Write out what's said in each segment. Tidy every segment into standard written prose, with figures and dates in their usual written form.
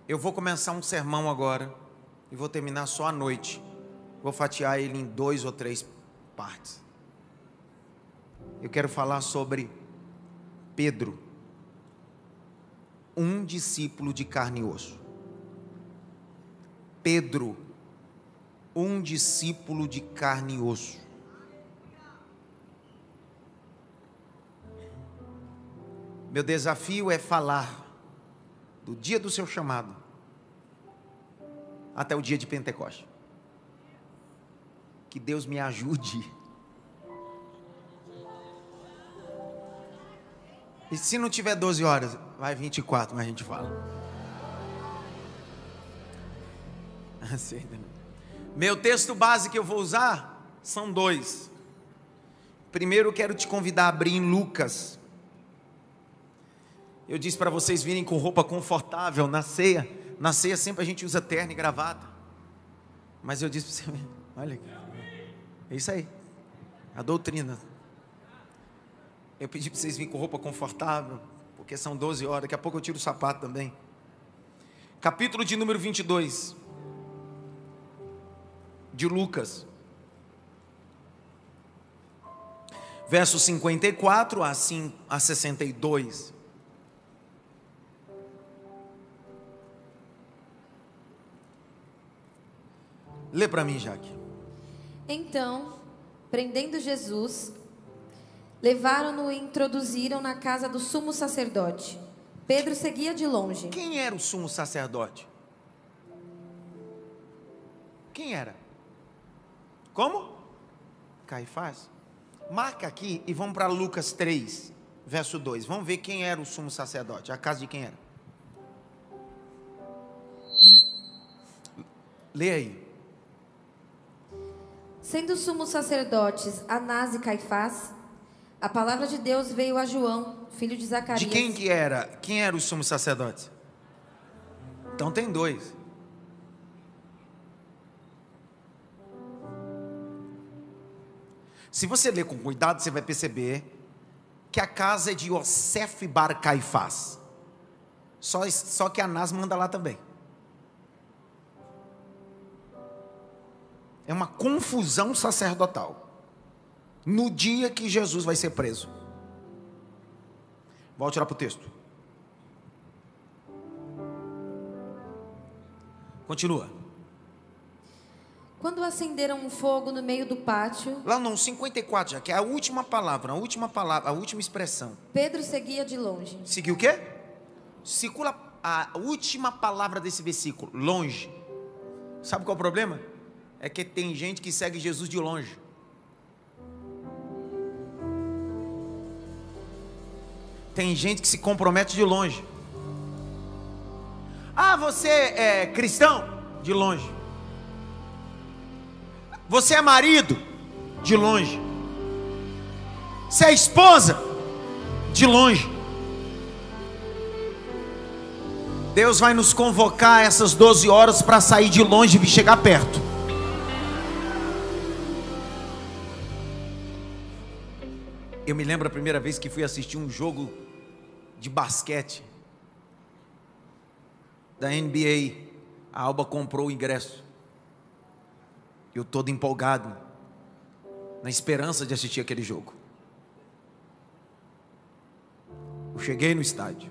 Eu vou começar um sermão agora e vou terminar só à noite. Vou fatiar ele em 2 ou 3 partes. Eu quero falar sobre Pedro, um discípulo de carne e osso. Pedro, um discípulo de carne e osso. Meu desafio é falar do dia do seu chamado até o dia de Pentecostes. Que Deus me ajude. E se não tiver 12 horas, vai 24, mas a gente fala. Meu texto base que eu vou usar são 2. Primeiro, eu quero te convidar a abrir em Lucas. Eu disse para vocês virem com roupa confortável na ceia. Na ceia sempre a gente usa terno e gravata. Mas eu disse para você, olha aqui, é isso aí, a doutrina. Eu pedi para vocês virem com roupa confortável, porque são 12 horas, daqui a pouco eu tiro o sapato também. Capítulo de número 22, de Lucas. Verso 54 a 62. Lê para mim, Jaque. Então, prendendo Jesus, levaram-no e introduziram na casa do sumo sacerdote. Pedro seguia de longe. Quem era o sumo sacerdote? Quem era? Como? Caifás. Marca aqui e vamos para Lucas 3, verso 2. Vamos ver quem era o sumo sacerdote. A casa de quem era? Lê aí. Sendo os sumos sacerdotes Anás e Caifás, a palavra de Deus veio a João, filho de Zacarias. De quem que era? Quem era o sumo sacerdote? Então tem 2. Se você ler com cuidado, você vai perceber que a casa é de Yosef bar Caifás. Só que Anás manda lá também. É uma confusão sacerdotal. No dia que Jesus vai ser preso. Volte lá para o texto. Continua. Quando acenderam um fogo no meio do pátio. Lá no 54, já que é a última palavra, a última expressão. Pedro seguia de longe. Seguiu o quê? Circula a última palavra desse versículo, longe. Sabe qual é o problema? É que tem gente que segue Jesus de longe. Tem gente que se compromete de longe. Ah, você é cristão? De longe. Você é marido? De longe. Você é esposa? De longe. Deus vai nos convocar essas 12 horas para sair de longe e chegar perto. Eu me lembro a primeira vez que fui assistir um jogo de basquete da NBA. A Alba comprou o ingresso. Eu todo empolgado, na esperança de assistir aquele jogo. Eu cheguei no estádio.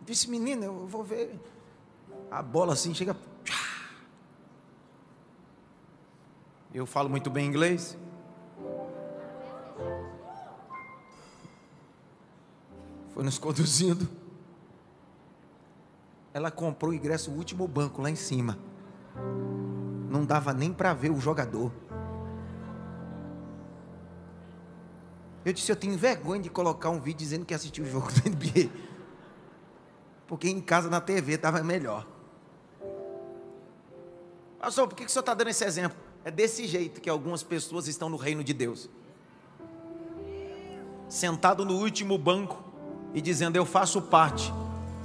Disse, menino, eu vou ver a bola assim, chega. Eu falo muito bem inglês. Foi nos conduzindo. Ela comprou o ingresso, o último banco lá em cima. Não dava nem para ver o jogador. Eu disse, eu tenho vergonha de colocar um vídeo dizendo que assistiu o jogo da NBA. Porque em casa na TV estava melhor. Pastor, por que o senhor está dando esse exemplo? É desse jeito que algumas pessoas estão no reino de Deus. Sentado no último banco e dizendo, eu faço parte,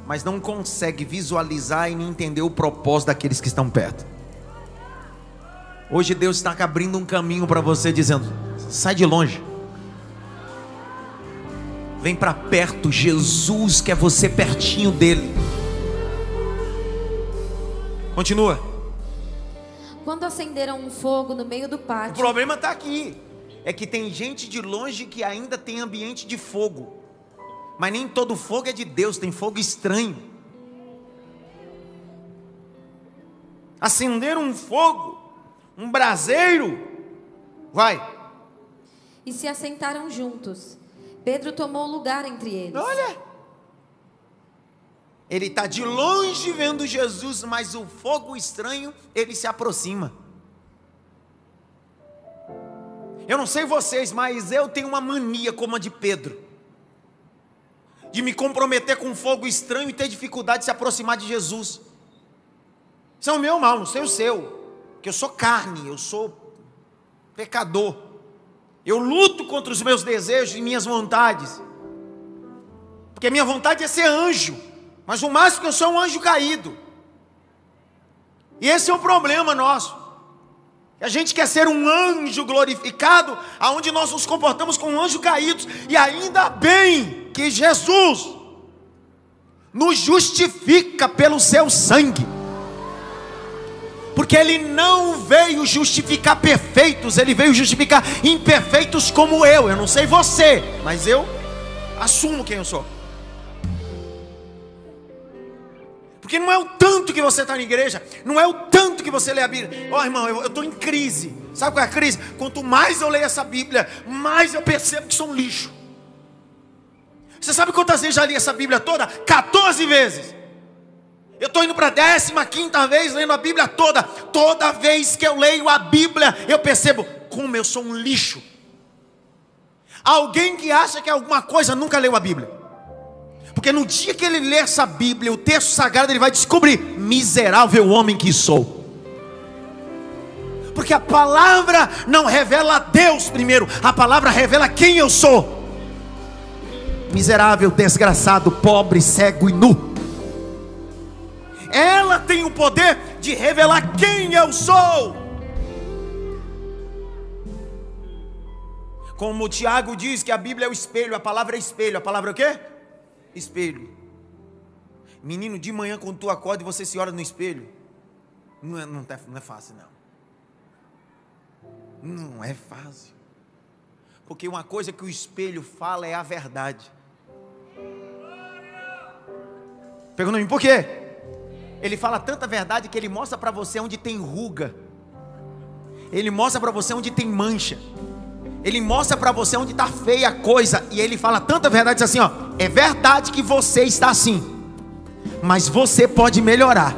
mas não consegue visualizar e nem entender o propósito daqueles que estão perto. Hoje Deus está abrindo um caminho para você, dizendo, sai de longe. Vem para perto, Jesus quer você pertinho dele. Continua. Quando acenderam um fogo no meio do O pátio, problema está aqui. É que tem gente de longe que ainda tem ambiente de fogo. Mas nem todo fogo é de Deus, tem fogo estranho. Acenderam um fogo, um braseiro. Vai. e se assentaram juntos. Pedro tomou lugar entre eles. Olha. Ele está de longe vendo Jesus, mas o fogo estranho, ele se aproxima. Eu não sei vocês, mas eu tenho uma mania como a de Pedro, de me comprometer com um fogo estranho e ter dificuldade de se aproximar de Jesus. Isso é o meu mal, não sei o seu, porque eu sou carne, eu sou pecador, eu luto contra os meus desejos e minhas vontades, porque minha vontade é ser anjo, mas o máximo que eu sou é um anjo caído, e esse é o problema nosso. A gente quer ser um anjo glorificado, aonde nós nos comportamos como anjos caídos, e ainda bem que Jesus nos justifica pelo seu sangue, porque Ele não veio justificar perfeitos, Ele veio justificar imperfeitos como eu não sei você, mas eu assumo quem eu sou. Porque não é o tanto que você está na igreja, não é o tanto que você lê a Bíblia. Ó, irmão, eu estou em crise. Sabe qual é a crise? Quanto mais eu leio essa Bíblia, mais eu percebo que sou um lixo. Você sabe quantas vezes já li essa Bíblia toda? 14 vezes. Eu estou indo para a 15ª vez lendo a Bíblia toda. Toda vez que eu leio a Bíblia, eu percebo como eu sou um lixo. Alguém que acha que alguma coisa nunca leu a Bíblia. Porque no dia que ele lê essa Bíblia, o texto sagrado, ele vai descobrir: miserável homem que sou. Porque a palavra não revela Deus primeiro, a palavra revela quem eu sou. Miserável, desgraçado, pobre, cego e nu. Ela tem o poder de revelar quem eu sou. Como o Tiago diz que a Bíblia é o espelho, a palavra é espelho. A palavra é o quê? Espelho. Menino, de manhã quando tu acorda e você se olha no espelho, não é fácil não é fácil, porque uma coisa que o espelho fala é a verdade. Pergunta-me por quê? Ele fala tanta verdade que ele mostra para você onde tem ruga, ele mostra para você onde tem mancha, ele mostra para você onde está feia a coisa, e ele fala tanta verdade assim, ó: é verdade que você está assim, mas você pode melhorar.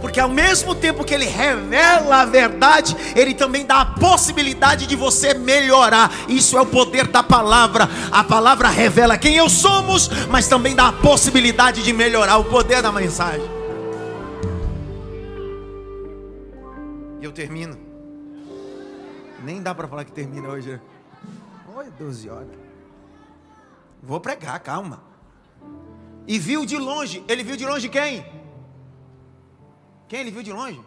Porque ao mesmo tempo que ele revela a verdade, ele também dá a possibilidade de você melhorar. Isso é o poder da palavra. A palavra revela quem eu somos, mas também dá a possibilidade de melhorar. O poder da mensagem. E eu termino. Nem dá para falar que termina hoje. Oi, 12 horas. Vou pregar, calma. E viu de longe. Ele viu de longe quem? Quem ele viu de longe?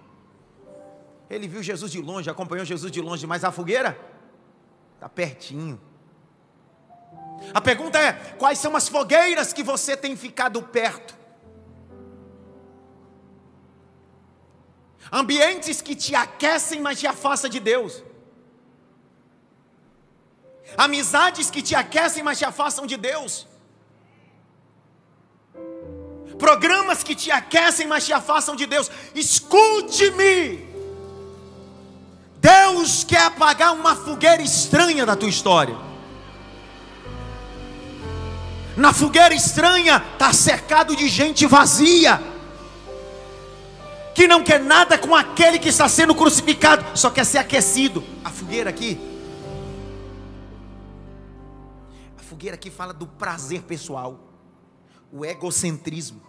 Ele viu Jesus de longe, acompanhou Jesus de longe, mas a fogueira está pertinho. A pergunta é: quais são as fogueiras que você tem ficado perto? Ambientes que te aquecem, mas te afastam de Deus. Amizades que te aquecem, mas te afastam de Deus. Programas que te aquecem, mas te afastam de Deus. Escute-me. Deus quer apagar uma fogueira estranha da tua história. Na fogueira estranha está cercado de gente vazia, que não quer nada com aquele que está sendo crucificado, só quer ser aquecido. A fogueira aqui fala do prazer pessoal, o egocentrismo,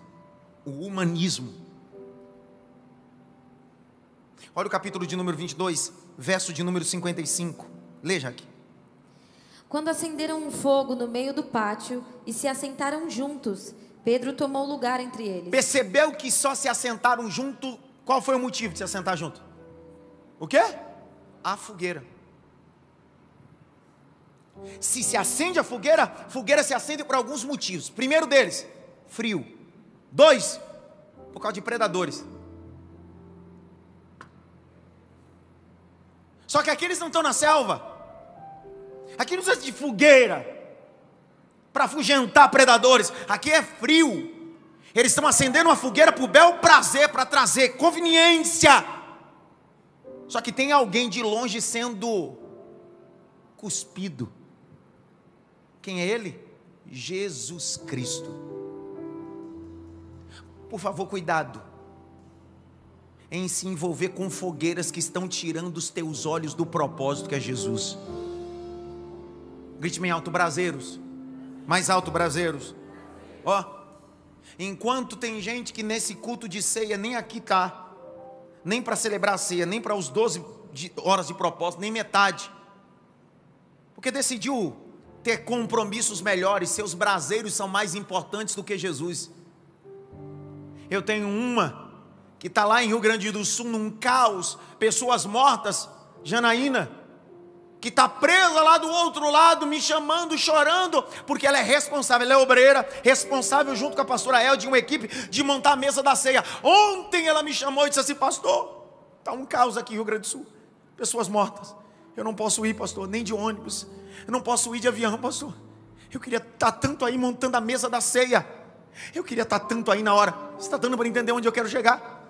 o humanismo. Olha o capítulo de número 22, verso de número 55. Leia aqui. Quando acenderam um fogo no meio do pátio e se assentaram juntos, Pedro tomou lugar entre eles. Percebeu que só se assentaram junto? Qual foi o motivo de se assentar junto? O quê? A fogueira. Se acende a fogueira se acende por alguns motivos. Primeiro deles, frio. 2, Por causa de predadores. Só que aqui eles não estão na selva. Aqui não precisa de fogueira para afugentar predadores. Aqui é frio. Eles estão acendendo uma fogueira para o bel prazer, para trazer conveniência. Só que tem alguém de longe sendo cuspido. Quem é ele? Jesus Cristo. Por favor, cuidado em se envolver com fogueiras que estão tirando os teus olhos do propósito que é Jesus. Grite bem alto, braseiros. Mais alto, braseiros. Ó, enquanto tem gente que nesse culto de ceia nem aqui está, nem para celebrar a ceia, nem para os 12 horas de propósito, nem metade, porque decidiu ter compromissos melhores, seus braseiros são mais importantes do que Jesus. Eu tenho uma que está lá em Rio Grande do Sul, num caos, pessoas mortas, Janaína, que está presa lá do outro lado, me chamando, chorando, porque ela é responsável, ela é obreira, responsável junto com a pastora El, de uma equipe, de montar a mesa da ceia. Ontem ela me chamou e disse assim: pastor, está um caos aqui em Rio Grande do Sul, pessoas mortas, eu não posso ir, pastor, nem de ônibus, eu não posso ir de avião, pastor, eu queria estar tanto aí montando a mesa da ceia, eu queria estar tanto aí na hora. Você está dando para entender onde eu quero chegar?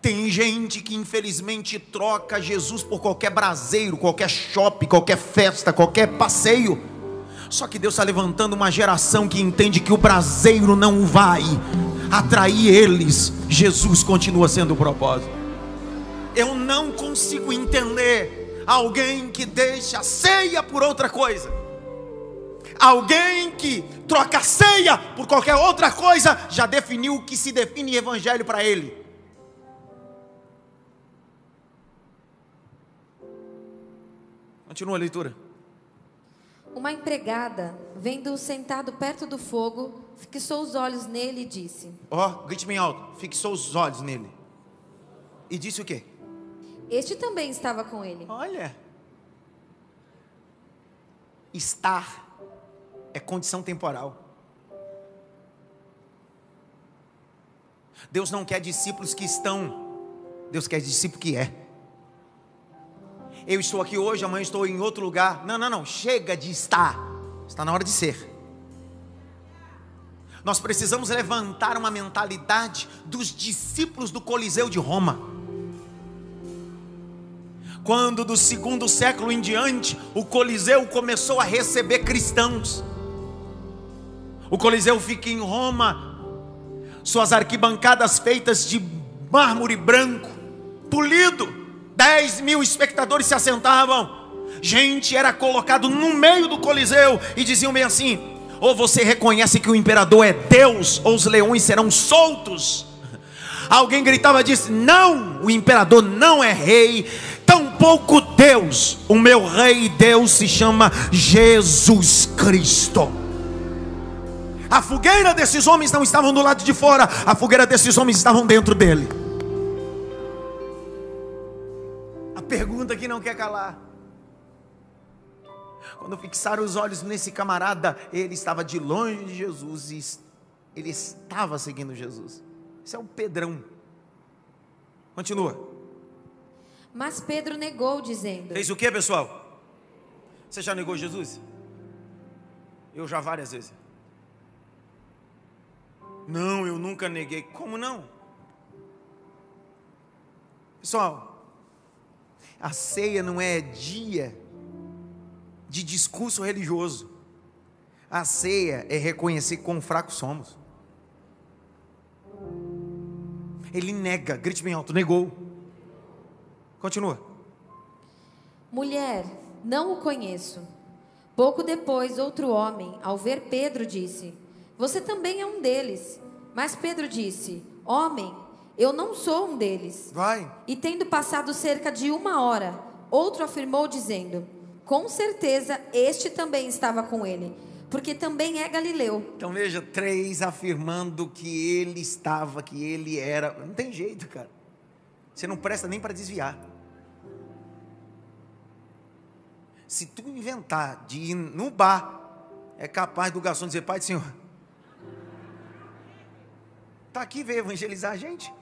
Tem gente que infelizmente troca Jesus por qualquer braseiro, qualquer shopping, qualquer festa, qualquer passeio. Só que Deus está levantando uma geração que entende que o braseiro não vai atrair eles. Jesus continua sendo o propósito. Eu não consigo entender alguém que deixa a ceia por outra coisa, alguém que troca a ceia por qualquer outra coisa. Já definiu o que se define evangelho para ele. Continua a leitura. Uma empregada, vendo-o sentado perto do fogo, fixou os olhos nele e disse... Grite bem alto. Fixou os olhos nele. E disse o quê? Este também estava com ele. Olha. Estar é condição temporal. Deus não quer discípulos que estão. Deus quer discípulo que é. Eu estou aqui hoje, amanhã estou em outro lugar. Não, chega de estar. Está na hora de ser. Nós precisamos levantar uma mentalidade dos discípulos do Coliseu de Roma. Quando do 2º século em diante, o Coliseu começou a receber cristãos. O Coliseu fica em Roma, suas arquibancadas feitas de mármore branco, polido. 10.000 espectadores se assentavam. Gente era colocado no meio do Coliseu e diziam bem assim: ou você reconhece que o imperador é Deus, ou os leões serão soltos. Alguém gritava, disse: não, o imperador não é rei, tampouco Deus. O meu rei e Deus se chama Jesus Cristo. A fogueira desses homens não estavam do lado de fora, a fogueira desses homens estavam dentro dele. Pergunta que não quer calar. Quando fixaram os olhos nesse camarada, ele estava de longe de Jesus e ele estava seguindo Jesus. Esse é o Pedrão. Continua. Mas Pedro negou, dizendo... Fez o que, pessoal? Você já negou Jesus? Eu já várias vezes. Não, eu nunca neguei. Como não? Pessoal, a ceia não é dia de discurso religioso. A ceia é reconhecer quão fracos somos. Ele nega, grite bem alto, negou. Continua. Mulher, não o conheço. Pouco depois, outro homem, ao ver Pedro, disse: você também é um deles. Mas Pedro disse: homem, eu não sou um deles. Vai. E tendo passado cerca de 1 hora, outro afirmou dizendo: com certeza este também estava com ele, porque também é galileu. Então veja, 3 afirmando que ele estava, que ele era. Não tem jeito, cara. Você não presta nem para desviar. Se tu inventar de ir no bar, é capaz do garçom dizer: pai do senhor, Está aqui, veio evangelizar a gente.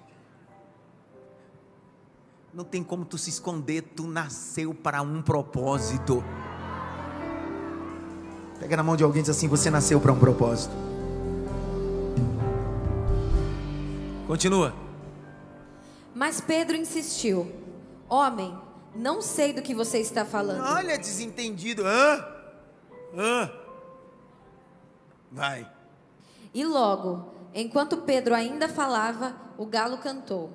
Não tem como tu se esconder, tu nasceu para um propósito. Pega na mão de alguém e diz assim: você nasceu para um propósito. Continua. Mas Pedro insistiu: homem, não sei do que você está falando. Olha, desentendido. Vai. E logo, enquanto Pedro ainda falava, o galo cantou.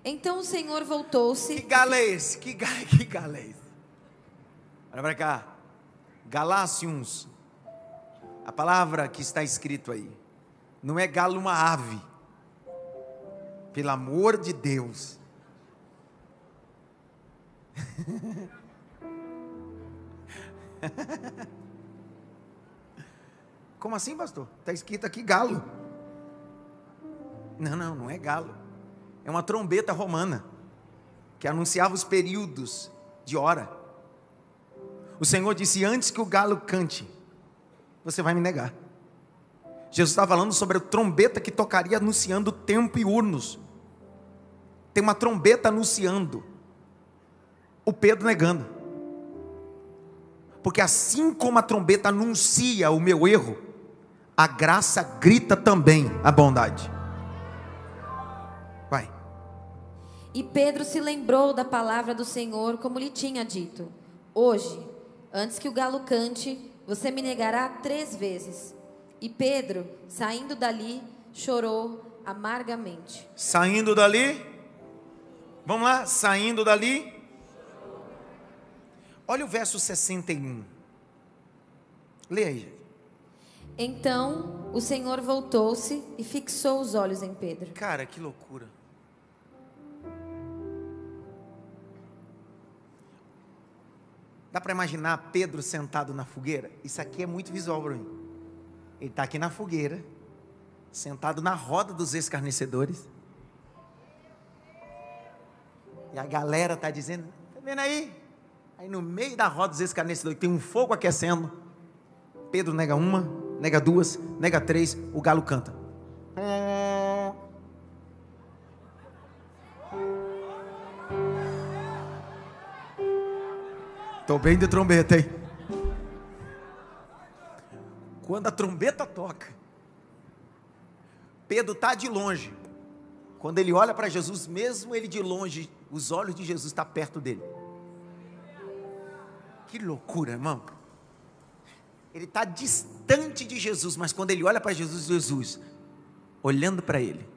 Então o Senhor voltou-se. Que galo é esse? Que galo é esse? Olha para cá. Galácios. A palavra que está escrito aí. Não é galo uma ave. Pelo amor de Deus. Como assim, pastor? Está escrito aqui galo. Não é galo. É uma trombeta romana que anunciava os períodos de hora. O Senhor disse: antes que o galo cante, você vai me negar. Jesus está falando sobre a trombeta que tocaria anunciando tempo e urnos. Tem uma trombeta anunciando. O Pedro negando. Porque assim como a trombeta anuncia o meu erro, a graça grita também a bondade. Vai. E Pedro se lembrou da palavra do Senhor, como lhe tinha dito: hoje, antes que o galo cante, você me negará 3 vezes. E Pedro, saindo dali, chorou amargamente. Saindo dali, vamos lá, saindo dali. Olha o verso 61. Leia aí, gente. Então o Senhor voltou-se e fixou os olhos em Pedro. Cara, que loucura. Dá para imaginar Pedro sentado na fogueira? Isso aqui é muito visual para mim. Ele está aqui na fogueira, sentado na roda dos escarnecedores. E a galera está dizendo: está vendo aí? Aí no meio da roda dos escarnecedores tem um fogo aquecendo. Pedro nega uma, nega 2, nega 3, o galo canta. Estou bem de trombeta, hein? Quando a trombeta toca, Pedro está de longe. Quando ele olha para Jesus, mesmo ele de longe, os olhos de Jesus estão perto dele. Que loucura, irmão. Ele está distante de Jesus, mas quando ele olha para Jesus, olhando para ele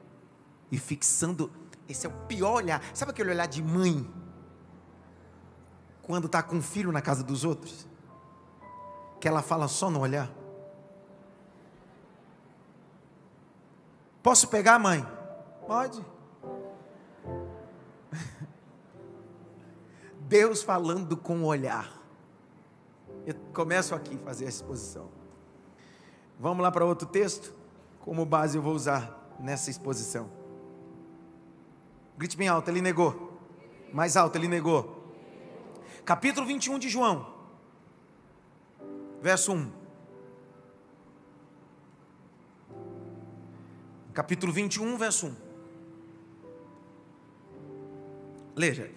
e fixando, esse é o pior olhar. Sabe aquele olhar de mãe? Quando está com um filho na casa dos outros, que ela fala só no olhar. Posso pegar, mãe? Pode. Deus falando com o olhar. Eu começo aqui a fazer essa exposição. Vamos lá para outro texto? Como base eu vou usar nessa exposição. Grite bem alto, ele negou. Mais alto, ele negou. Capítulo 21 de João, verso 1. Capítulo 21, verso 1. Leia.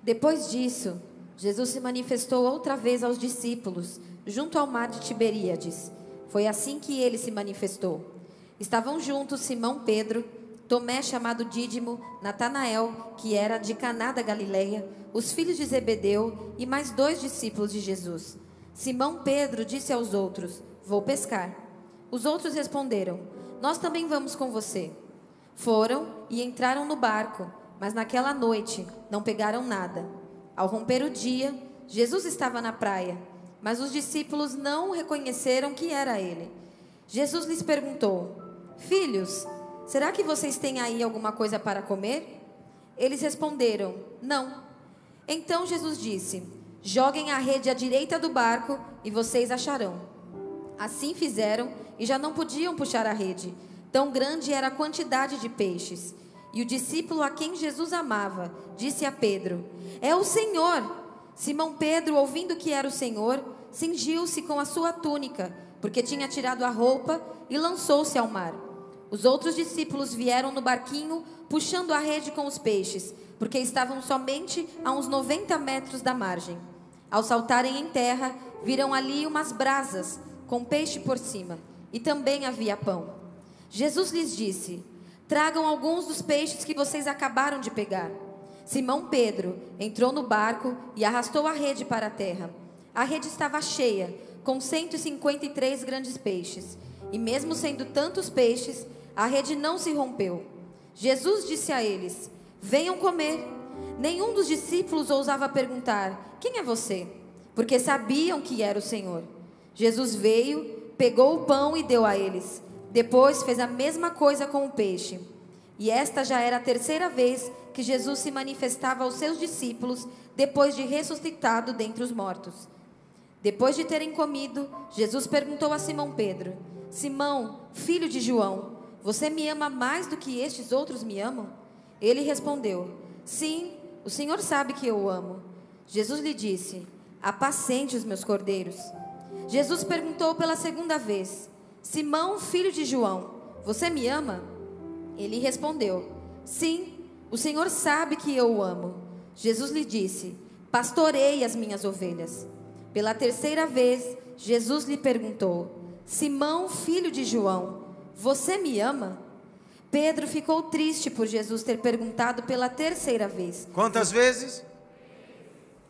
Depois disso, Jesus se manifestou outra vez aos discípulos, junto ao mar de Tiberíades. Foi assim que ele se manifestou. Estavam juntos Simão Pedro, Tomé chamado Dídimo, Natanael, que era de Caná da Galileia, os filhos de Zebedeu e mais 2 discípulos de Jesus. Simão Pedro disse aos outros: vou pescar. Os outros responderam: nós também vamos com você. Foram e entraram no barco, mas naquela noite não pegaram nada. Ao romper o dia, Jesus estava na praia, mas os discípulos não reconheceram que era ele. Jesus lhes perguntou: filhos, será que vocês têm aí alguma coisa para comer? Eles responderam: não. Então Jesus disse: joguem a rede à direita do barco e vocês acharão. Assim fizeram e já não podiam puxar a rede. Tão grande era a quantidade de peixes. E o discípulo a quem Jesus amava disse a Pedro: é o Senhor. Simão Pedro, ouvindo que era o Senhor, cingiu-se com a sua túnica, porque tinha tirado a roupa, e lançou-se ao mar. Os outros discípulos vieram no barquinho, puxando a rede com os peixes, porque estavam somente a uns 90 metros da margem. Ao saltarem em terra, viram ali umas brasas, com peixe por cima, e também havia pão. Jesus lhes disse: tragam alguns dos peixes que vocês acabaram de pegar. Simão Pedro entrou no barco e arrastou a rede para a terra. A rede estava cheia, com 153 grandes peixes. E mesmo sendo tantos peixes, a rede não se rompeu. Jesus disse a eles: venham comer. Nenhum dos discípulos ousava perguntar: quem é você? Porque sabiam que era o Senhor. Jesus veio, pegou o pão e deu a eles. Depois fez a mesma coisa com o peixe. E esta já era a terceira vez que Jesus se manifestava aos seus discípulos, depois de ressuscitado dentre os mortos. Depois de terem comido, Jesus perguntou a Simão Pedro: Simão, filho de João, você me ama mais do que estes outros me amam? Ele respondeu: sim, o Senhor sabe que eu o amo. Jesus lhe disse: apacente os meus cordeiros. Jesus perguntou pela segunda vez: Simão, filho de João, você me ama? Ele respondeu: sim, o Senhor sabe que eu o amo. Jesus lhe disse: pastorei as minhas ovelhas. Pela terceira vez, Jesus lhe perguntou: Simão, filho de João, você me ama? Pedro ficou triste por Jesus ter perguntado pela terceira vez. Quantas vezes?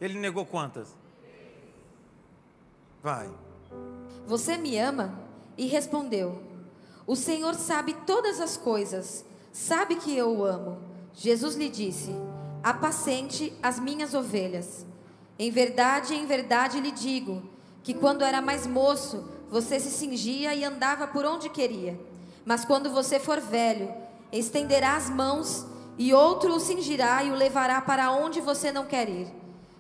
Ele negou quantas? Vai. Você me ama? E respondeu: o Senhor sabe todas as coisas, sabe que eu o amo. Jesus lhe disse: apacente as minhas ovelhas. Em verdade lhe digo, que quando era mais moço, você se cingia e andava por onde queria. Mas quando você for velho, estenderá as mãos, e outro o cingirá e o levará para onde você não quer ir.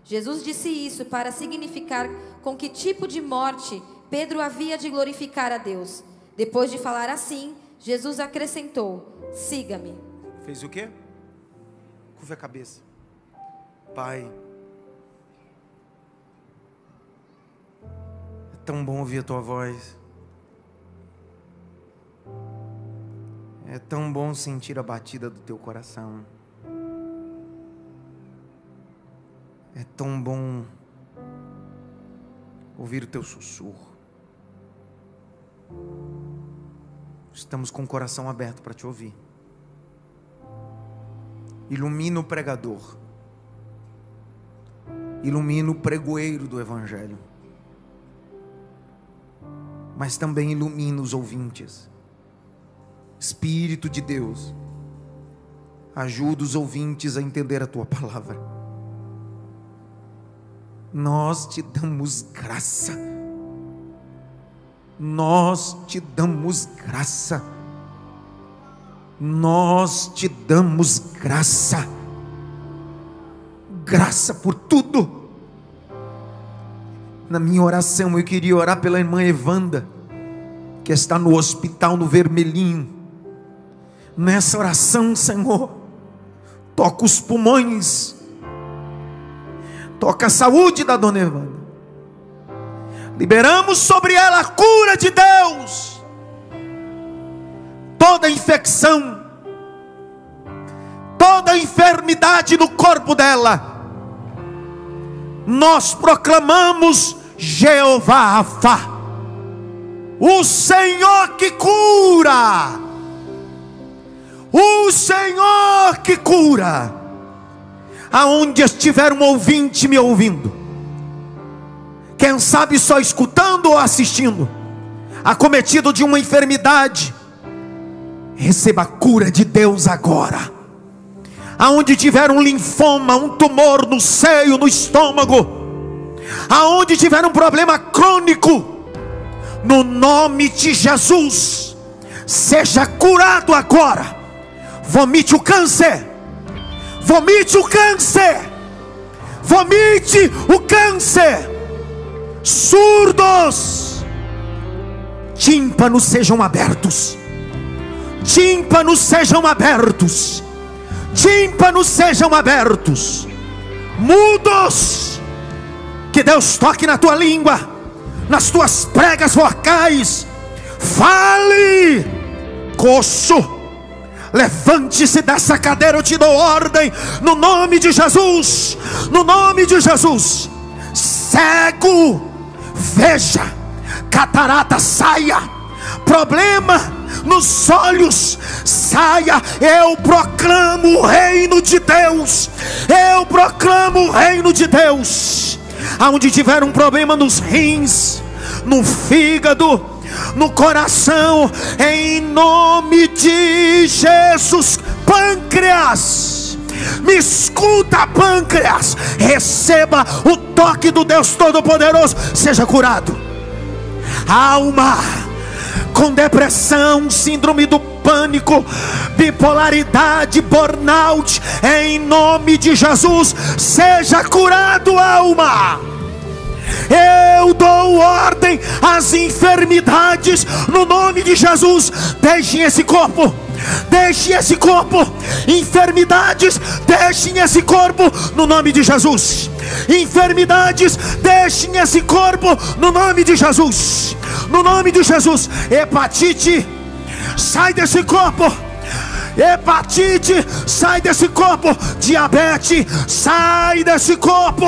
Jesus disse isso para significar com que tipo de morte Pedro havia de glorificar a Deus. Depois de falar assim, Jesus acrescentou: siga-me. Fez o quê? Curva a cabeça. Pai, é tão bom ouvir a tua voz. É tão bom sentir a batida do teu coração. É tão bom ouvir o teu sussurro. Estamos com o coração aberto para te ouvir. Ilumina o pregador. Ilumina o pregoeiro do Evangelho. Mas também ilumina os ouvintes. Espírito de Deus, ajuda os ouvintes a entender a tua palavra. Nós te damos graça. Nós te damos graça. Nós te damos graça. Graça por tudo. Na minha oração eu queria orar pela irmã Evanda, que está no hospital no Vermelhinho. Nessa oração, Senhor, toca os pulmões, toca a saúde da dona Evanda. Liberamos sobre ela a cura de Deus. Toda infecção, toda enfermidade no corpo dela, nós proclamamos Jeová Rafa, o Senhor que cura. O Senhor que cura. Aonde estiver um ouvinte me ouvindo, quem sabe só escutando ou assistindo, acometido de uma enfermidade, receba a cura de Deus agora. Aonde tiver um linfoma, um tumor no seio, no estômago, aonde tiver um problema crônico, no nome de Jesus, seja curado agora. Vomite o câncer. Vomite o câncer. Vomite o câncer. Surdos, tímpanos sejam abertos. Tímpanos sejam abertos. Tímpanos sejam abertos. Mudos, que Deus toque na tua língua, nas tuas pregas vocais. Fale coxo, levante-se dessa cadeira, eu te dou ordem, no nome de Jesus, no nome de Jesus. Cego, veja, catarata saia, problema nos olhos saia. Eu proclamo o reino de Deus, eu proclamo o reino de Deus. Aonde tiver um problema nos rins, no fígado, no coração, em nome de Jesus. Pâncreas, me escuta, pâncreas, receba o toque do Deus Todo-Poderoso, seja curado. Alma com depressão, síndrome do pânico, bipolaridade, burnout, em nome de Jesus, seja curado, alma. Eu dou ordem às enfermidades no nome de Jesus. Deixem esse corpo, deixem esse corpo. Enfermidades, deixem esse corpo no nome de Jesus. Enfermidades, deixem esse corpo no nome de Jesus. No nome de Jesus. Hepatite, sai desse corpo. Hepatite, sai desse corpo. Diabetes, sai desse corpo,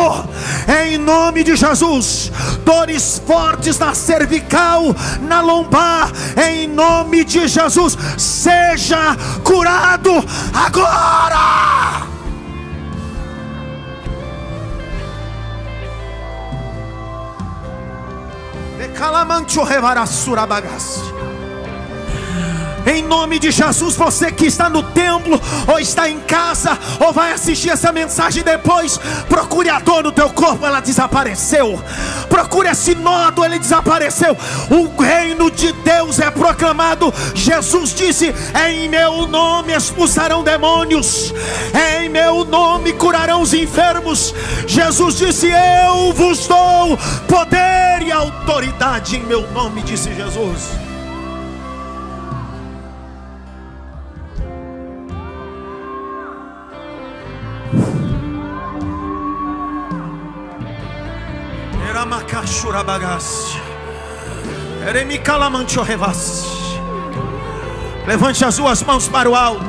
em nome de Jesus. Dores fortes na cervical, na lombar, em nome de Jesus, seja curado agora. Em nome de Jesus, você que está no templo, ou está em casa, ou vai assistir essa mensagem depois, procure a dor no teu corpo, ela desapareceu. Procure esse nódulo, ele desapareceu. O reino de Deus é proclamado. Jesus disse: em meu nome expulsarão demônios, em meu nome curarão os enfermos. Jesus disse: eu vos dou poder e autoridade em meu nome, disse Jesus. Levante as suas mãos para o alto.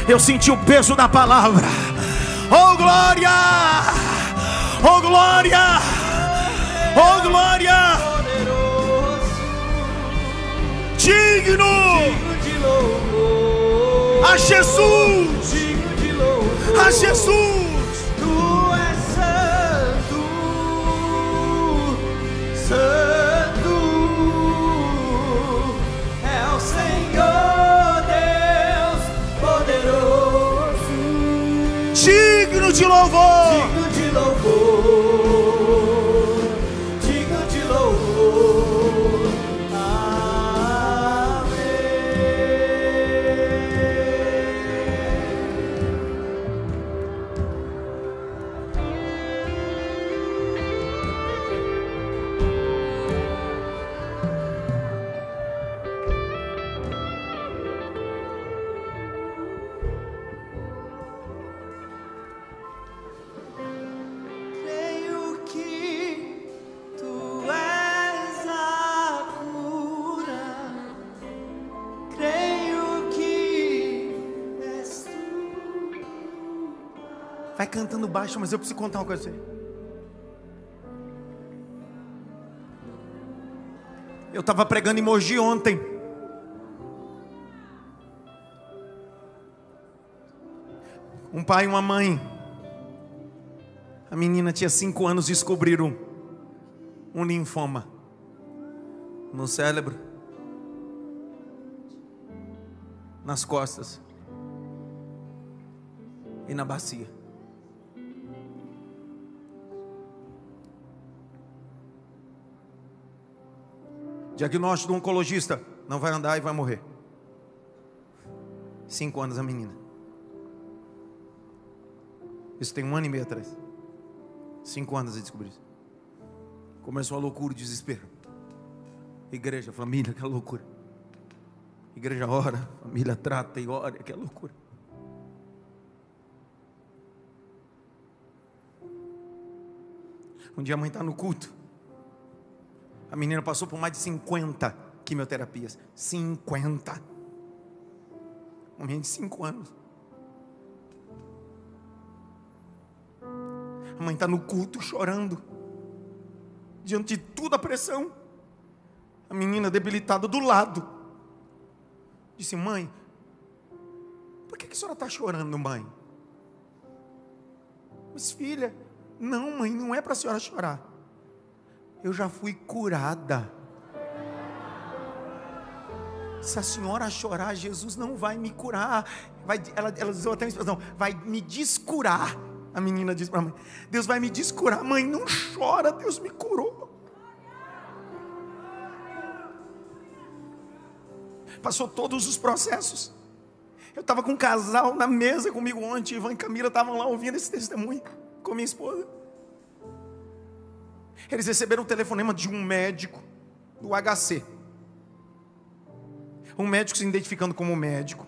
Eu senti o peso da palavra. Oh glória, oh glória, oh glória. Digno a Jesus, a Jesus. Santo é o Senhor Deus poderoso, digno de louvor, digno de louvor, digno de louvor. Vai cantando baixo, mas eu preciso contar uma coisa pra você. Eu estava pregando em Mogi ontem. Um pai e uma mãe. A menina tinha 5 anos, descobriram um linfoma no cérebro, nas costas e na bacia. Diagnóstico do oncologista: não vai andar e vai morrer. 5 anos a menina. Isso tem 1 ano e meio atrás. 5 anos a descobrir isso. Começou a loucura, o desespero. Igreja, família, que loucura. Igreja ora, família trata e ora, que loucura. Um dia a mãe está no culto. A menina passou por mais de 50 quimioterapias. 50. uma menina de 5 anos. A mãe está no culto chorando, diante de toda a pressão. A menina debilitada do lado disse: mãe, por que a senhora está chorando, mãe? Mas filha, não, mãe, não é para a senhora chorar. Eu já fui curada. Se a senhora chorar, Jesus não vai me curar. Ela usou até a expressão: vai me descurar. A menina disse para a mãe: Deus vai me descurar. Mãe, não chora, Deus me curou. Passou todos os processos. Eu estava com um casal na mesa comigo ontem. Ivan e Camila estavam lá ouvindo esse testemunho com minha esposa. Eles receberam um telefonema de um médico do HC. Um médico se identificando como médico,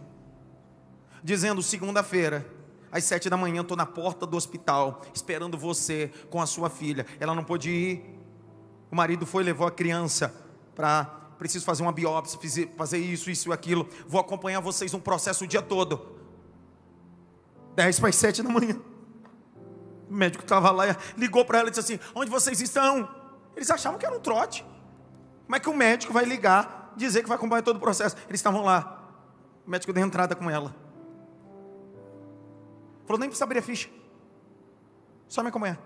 dizendo: segunda-feira, às 7 da manhã, estou na porta do hospital, esperando você com a sua filha. Ela não pôde ir. O marido foi, levou a criança para... preciso fazer uma biópsia, fazer isso e aquilo. Vou acompanhar vocês no processo o dia todo. 10 para as 7 da manhã. O médico estava lá, ligou para ela e disse assim: onde vocês estão? Eles achavam que era um trote. Como é que o médico vai ligar, dizer que vai acompanhar todo o processo? Eles estavam lá. O médico deu entrada com ela. Falou: nem precisa abrir a ficha, só me acompanhar.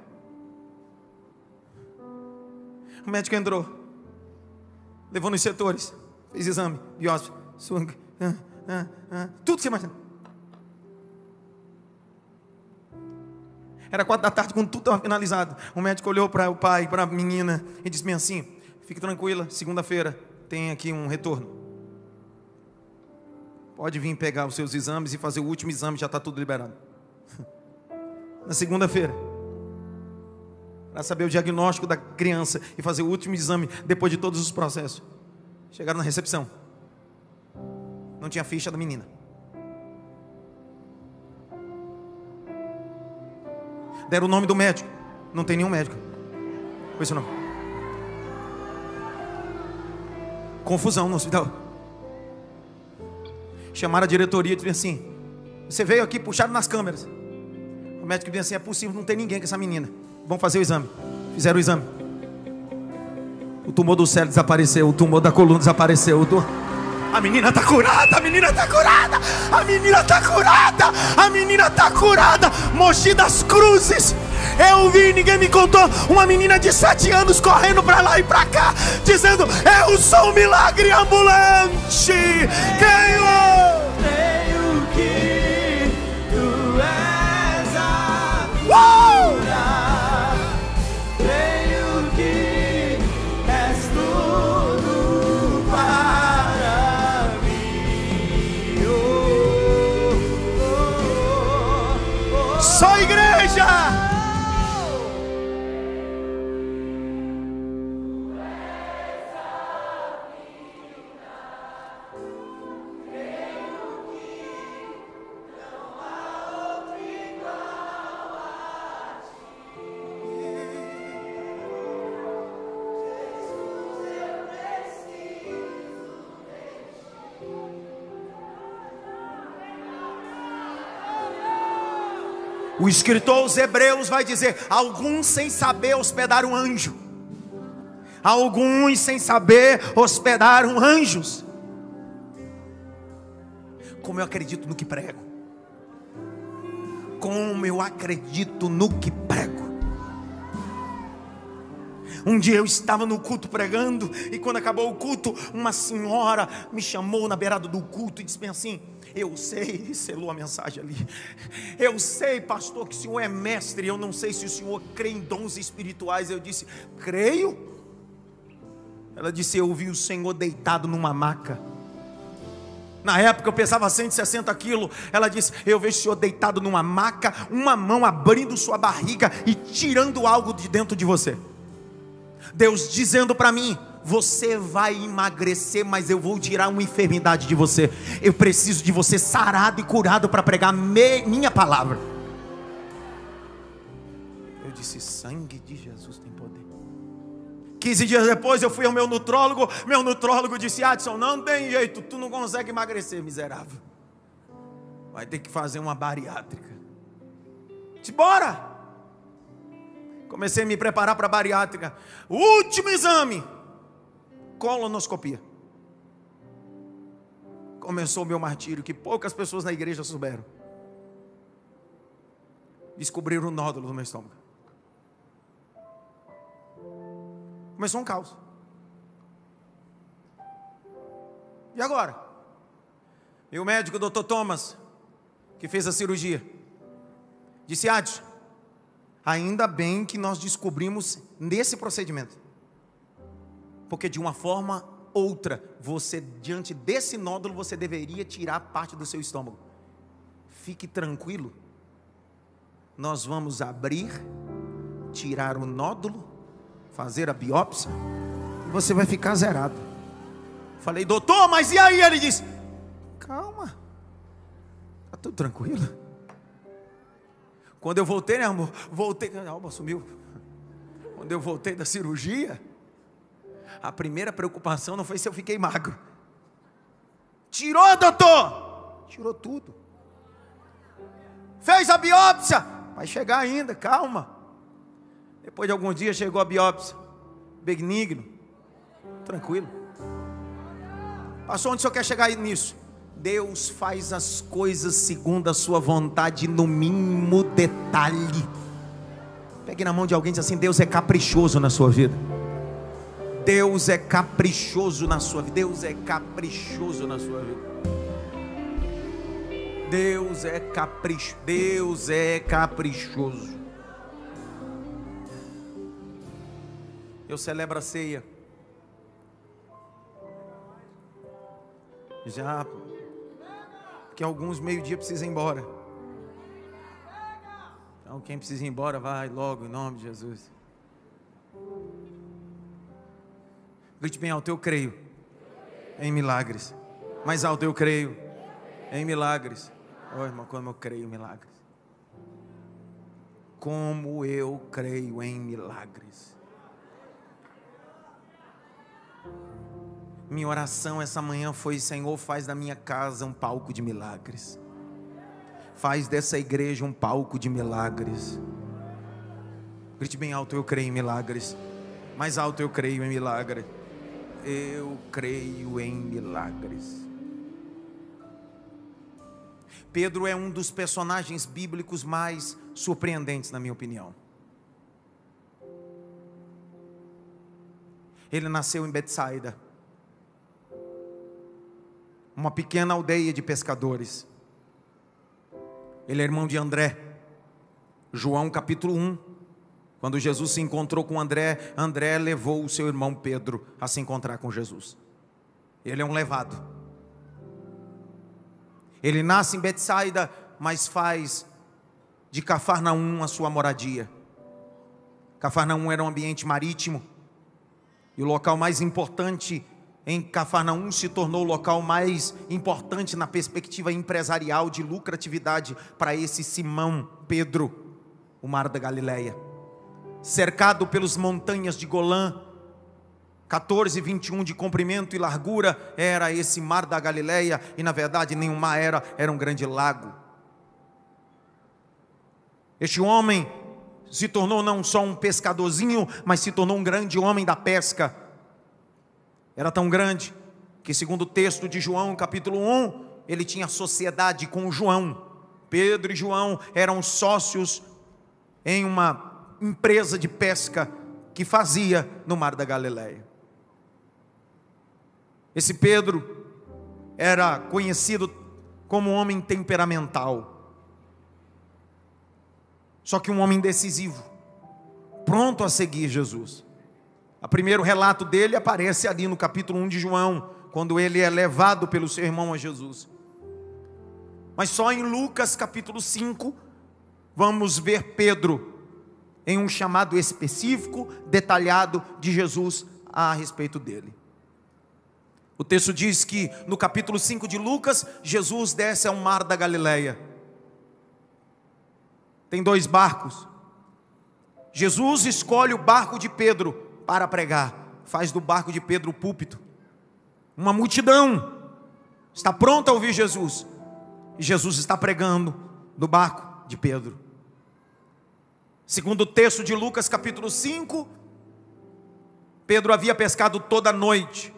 O médico entrou, levou nos setores, fez exame, biópsia, sangue, tudo que você imagina. Era 4 da tarde, quando tudo estava finalizado. O médico olhou para o pai, para a menina e disse bem assim: fique tranquila, segunda-feira tem aqui um retorno. Pode vir pegar os seus exames e fazer o último exame, já está tudo liberado. Na segunda-feira, para saber o diagnóstico da criança e fazer o último exame depois de todos os processos. Chegaram na recepção, não tinha ficha da menina. Deram o nome do médico, não tem nenhum médico com esse nome. Confusão no hospital. Chamaram a diretoria e disseram assim: você veio aqui, puxaram nas câmeras. O médico disse assim: é possível, não tem ninguém com essa menina. Vamos fazer o exame. Fizeram o exame. O tumor do cérebro desapareceu, o tumor da coluna desapareceu. A menina está curada, a menina está curada, a menina está curada, a menina está curada. Mogi das Cruzes, eu vi, ninguém me contou, uma menina de 7 anos correndo para lá e para cá, dizendo: eu sou um milagre ambulante. Creio que tu és a cura. Creio que és tudo para mim. Só igreja. O escritor aos Hebreus vai dizer: alguns sem saber hospedaram anjo. Alguns sem saber hospedaram anjos. Como eu acredito no que prego. Como eu acredito no que prego. Um dia eu estava no culto pregando, e quando acabou o culto, uma senhora me chamou na beirada do culto e disse bem assim: eu sei, e selou a mensagem ali. Eu sei, pastor, que o senhor é mestre. Eu não sei se o senhor crê em dons espirituais. Eu disse: creio. Ela disse: eu vi o Senhor deitado numa maca. Na época eu pesava 160 quilos. Ela disse: eu vejo o senhor deitado numa maca, uma mão abrindo sua barriga e tirando algo de dentro de você. Deus dizendo para mim: você vai emagrecer, mas eu vou tirar uma enfermidade de você. Eu preciso de você sarado e curado para pregar minha palavra. Eu disse: sangue de Jesus tem poder. 15 dias depois eu fui ao meu nutrólogo. Meu nutrólogo disse: Adson, não tem jeito, tu não consegue emagrecer, miserável. vai ter que fazer uma bariátrica. Disse, bora! Comecei a me preparar para a bariátrica. Último exame, colonoscopia. Começou o meu martírio, que poucas pessoas na igreja souberam. Descobriram o nódulo do meu estômago. Começou um caos. E agora? E o médico, Dr. Thomas, que fez a cirurgia, disse, Adson, ainda bem que nós descobrimos nesse procedimento. Porque de uma forma outra, você, diante desse nódulo, você deveria tirar parte do seu estômago. Fique tranquilo. Nós vamos abrir, tirar o nódulo, fazer a biópsia, e você vai ficar zerado. Falei, doutor, mas e aí? Ele disse, calma, está tudo tranquilo. Quando eu voltei, né, amor? A alma sumiu. Quando eu voltei da cirurgia, a primeira preocupação não foi se eu fiquei magro. Tirou, doutor? Tirou tudo. Fez a biópsia? Vai chegar ainda, calma. Depois de alguns dias chegou a biópsia. Benigno. Tranquilo. Pastor, onde o senhor quer chegar nisso? Deus faz as coisas segundo a sua vontade, no mínimo detalhe. Pegue na mão de alguém e diz assim, Deus é caprichoso na sua vida. Deus é caprichoso na sua vida. Deus é caprichoso na sua vida. Deus é caprichoso. Eu celebro a ceia. Já, porque alguns meio-dia precisam ir embora. Então quem precisa ir embora, vai logo, em nome de Jesus. Grite bem alto, eu creio em milagres. Mais alto, eu creio em milagres. Oh, irmão, como eu creio em milagres. Como eu creio em milagres. Minha oração essa manhã foi, Senhor, faz da minha casa um palco de milagres. Faz dessa igreja um palco de milagres. Grite bem alto, eu creio em milagres. Mais alto, eu creio em milagres. Eu creio em milagres. Pedro é um dos personagens bíblicos mais surpreendentes, na minha opinião. Ele nasceu em Betsaida, uma pequena aldeia de pescadores. Ele é irmão de André. João capítulo 1. Quando Jesus se encontrou com André, André levou o seu irmão Pedro a se encontrar com Jesus. Ele é um levado. Ele nasce em Betsaida, mas faz de Cafarnaum a sua moradia. Cafarnaum era um ambiente marítimo. E o local mais importante em Cafarnaum se tornou o local mais importante na perspectiva empresarial de lucratividade para esse Simão Pedro, o mar da Galileia. Cercado pelas montanhas de Golã, 14,21 de comprimento e largura, era esse mar da Galileia, e na verdade nenhum mar era um grande lago. Este homem se tornou não só um pescadorzinho, mas se tornou um grande homem da pesca. Era tão grande que, segundo o texto de João, capítulo 1, ele tinha sociedade com João. Pedro e João eram sócios em uma empresa de pesca que fazia no mar da Galileia. Esse Pedro era conhecido como um homem temperamental, só que um homem decisivo, pronto a seguir Jesus. O primeiro relato dele aparece ali no capítulo 1 de João, quando ele é levado pelo seu irmão a Jesus. Mas só em Lucas capítulo 5, vamos ver Pedro em um chamado específico, detalhado de Jesus a respeito dele. O texto diz que no capítulo 5 de Lucas, Jesus desce ao mar da Galileia. Tem 2 barcos. Jesus escolhe o barco de Pedro para pregar. Faz do barco de Pedro o púlpito. Uma multidão está pronta a ouvir Jesus. Jesus está pregando no barco de Pedro. Segundo o texto de Lucas capítulo 5, Pedro havia pescado toda a noite.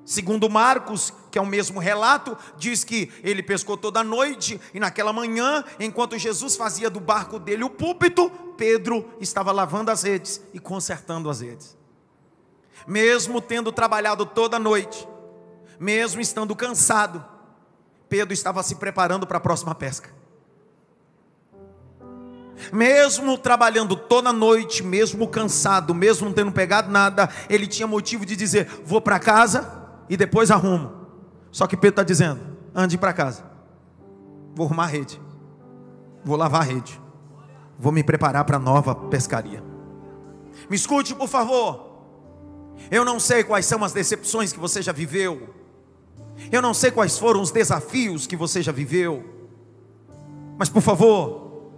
Segundo Marcos, que é o mesmo relato, diz que ele pescou toda a noite, e naquela manhã, enquanto Jesus fazia do barco dele o púlpito, Pedro estava lavando as redes e consertando as redes. Mesmo tendo trabalhado toda a noite, mesmo estando cansado, Pedro estava se preparando para a próxima pesca. Mesmo trabalhando toda a noite, mesmo cansado, mesmo não tendo pegado nada, ele tinha motivo de dizer: vou para casa e depois arrumo. Só que Pedro está dizendo: ande para casa, vou arrumar a rede, vou lavar a rede, vou me preparar para a nova pescaria. Me escute, por favor. Eu não sei quais são as decepções que você já viveu, eu não sei quais foram os desafios que você já viveu, mas por favor,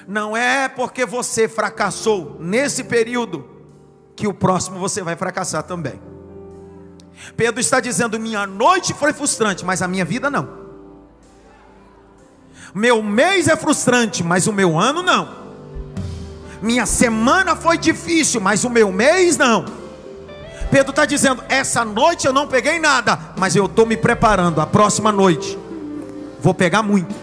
não é porque você fracassou nesse período que o próximo você vai fracassar também. Pedro está dizendo: minha noite foi frustrante, mas a minha vida não. Meu mês é frustrante, mas o meu ano não. Minha semana foi difícil, mas o meu mês não. Pedro está dizendo: essa noite eu não peguei nada, mas eu estou me preparando. A próxima noite vou pegar muito.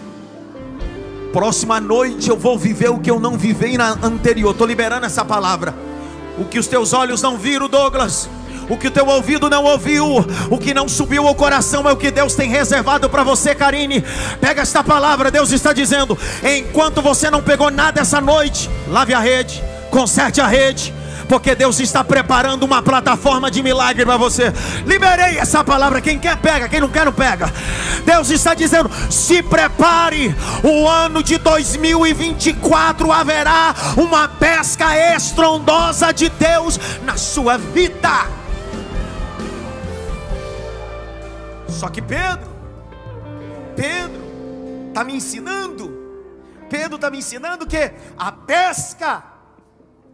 Próxima noite eu vou viver o que eu não vivi na anterior. Estou liberando essa palavra. O que os teus olhos não viram, Douglas, o que o teu ouvido não ouviu, o que não subiu ao coração, é o que Deus tem reservado para você, Karine. Pega esta palavra. Deus está dizendo: enquanto você não pegou nada essa noite, lave a rede, conserte a rede, porque Deus está preparando uma plataforma de milagre para você. Liberei essa palavra. Quem quer pega, quem não quer não pega. Deus está dizendo: se prepare. O ano de 2024 haverá uma pesca estrondosa de Deus na sua vida. Só que Pedro está me ensinando. Pedro está me ensinando que a pesca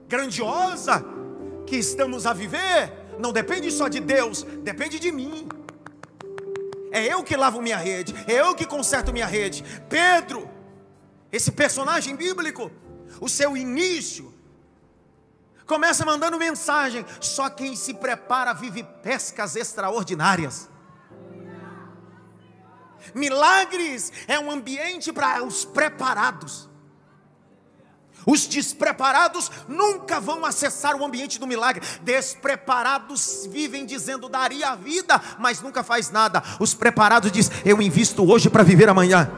grandiosa que estamos a viver não depende só de Deus, depende de mim. É eu que lavo minha rede, é eu que conserto minha rede. Pedro, esse personagem bíblico, o seu início começa mandando mensagem: só quem se prepara vive pescas extraordinárias. Milagres é um ambiente para os preparados. Os despreparados nunca vão acessar o ambiente do milagre. Despreparados vivem dizendo: daria a vida, mas nunca faz nada. Os preparados dizem: eu invisto hoje para viver amanhã.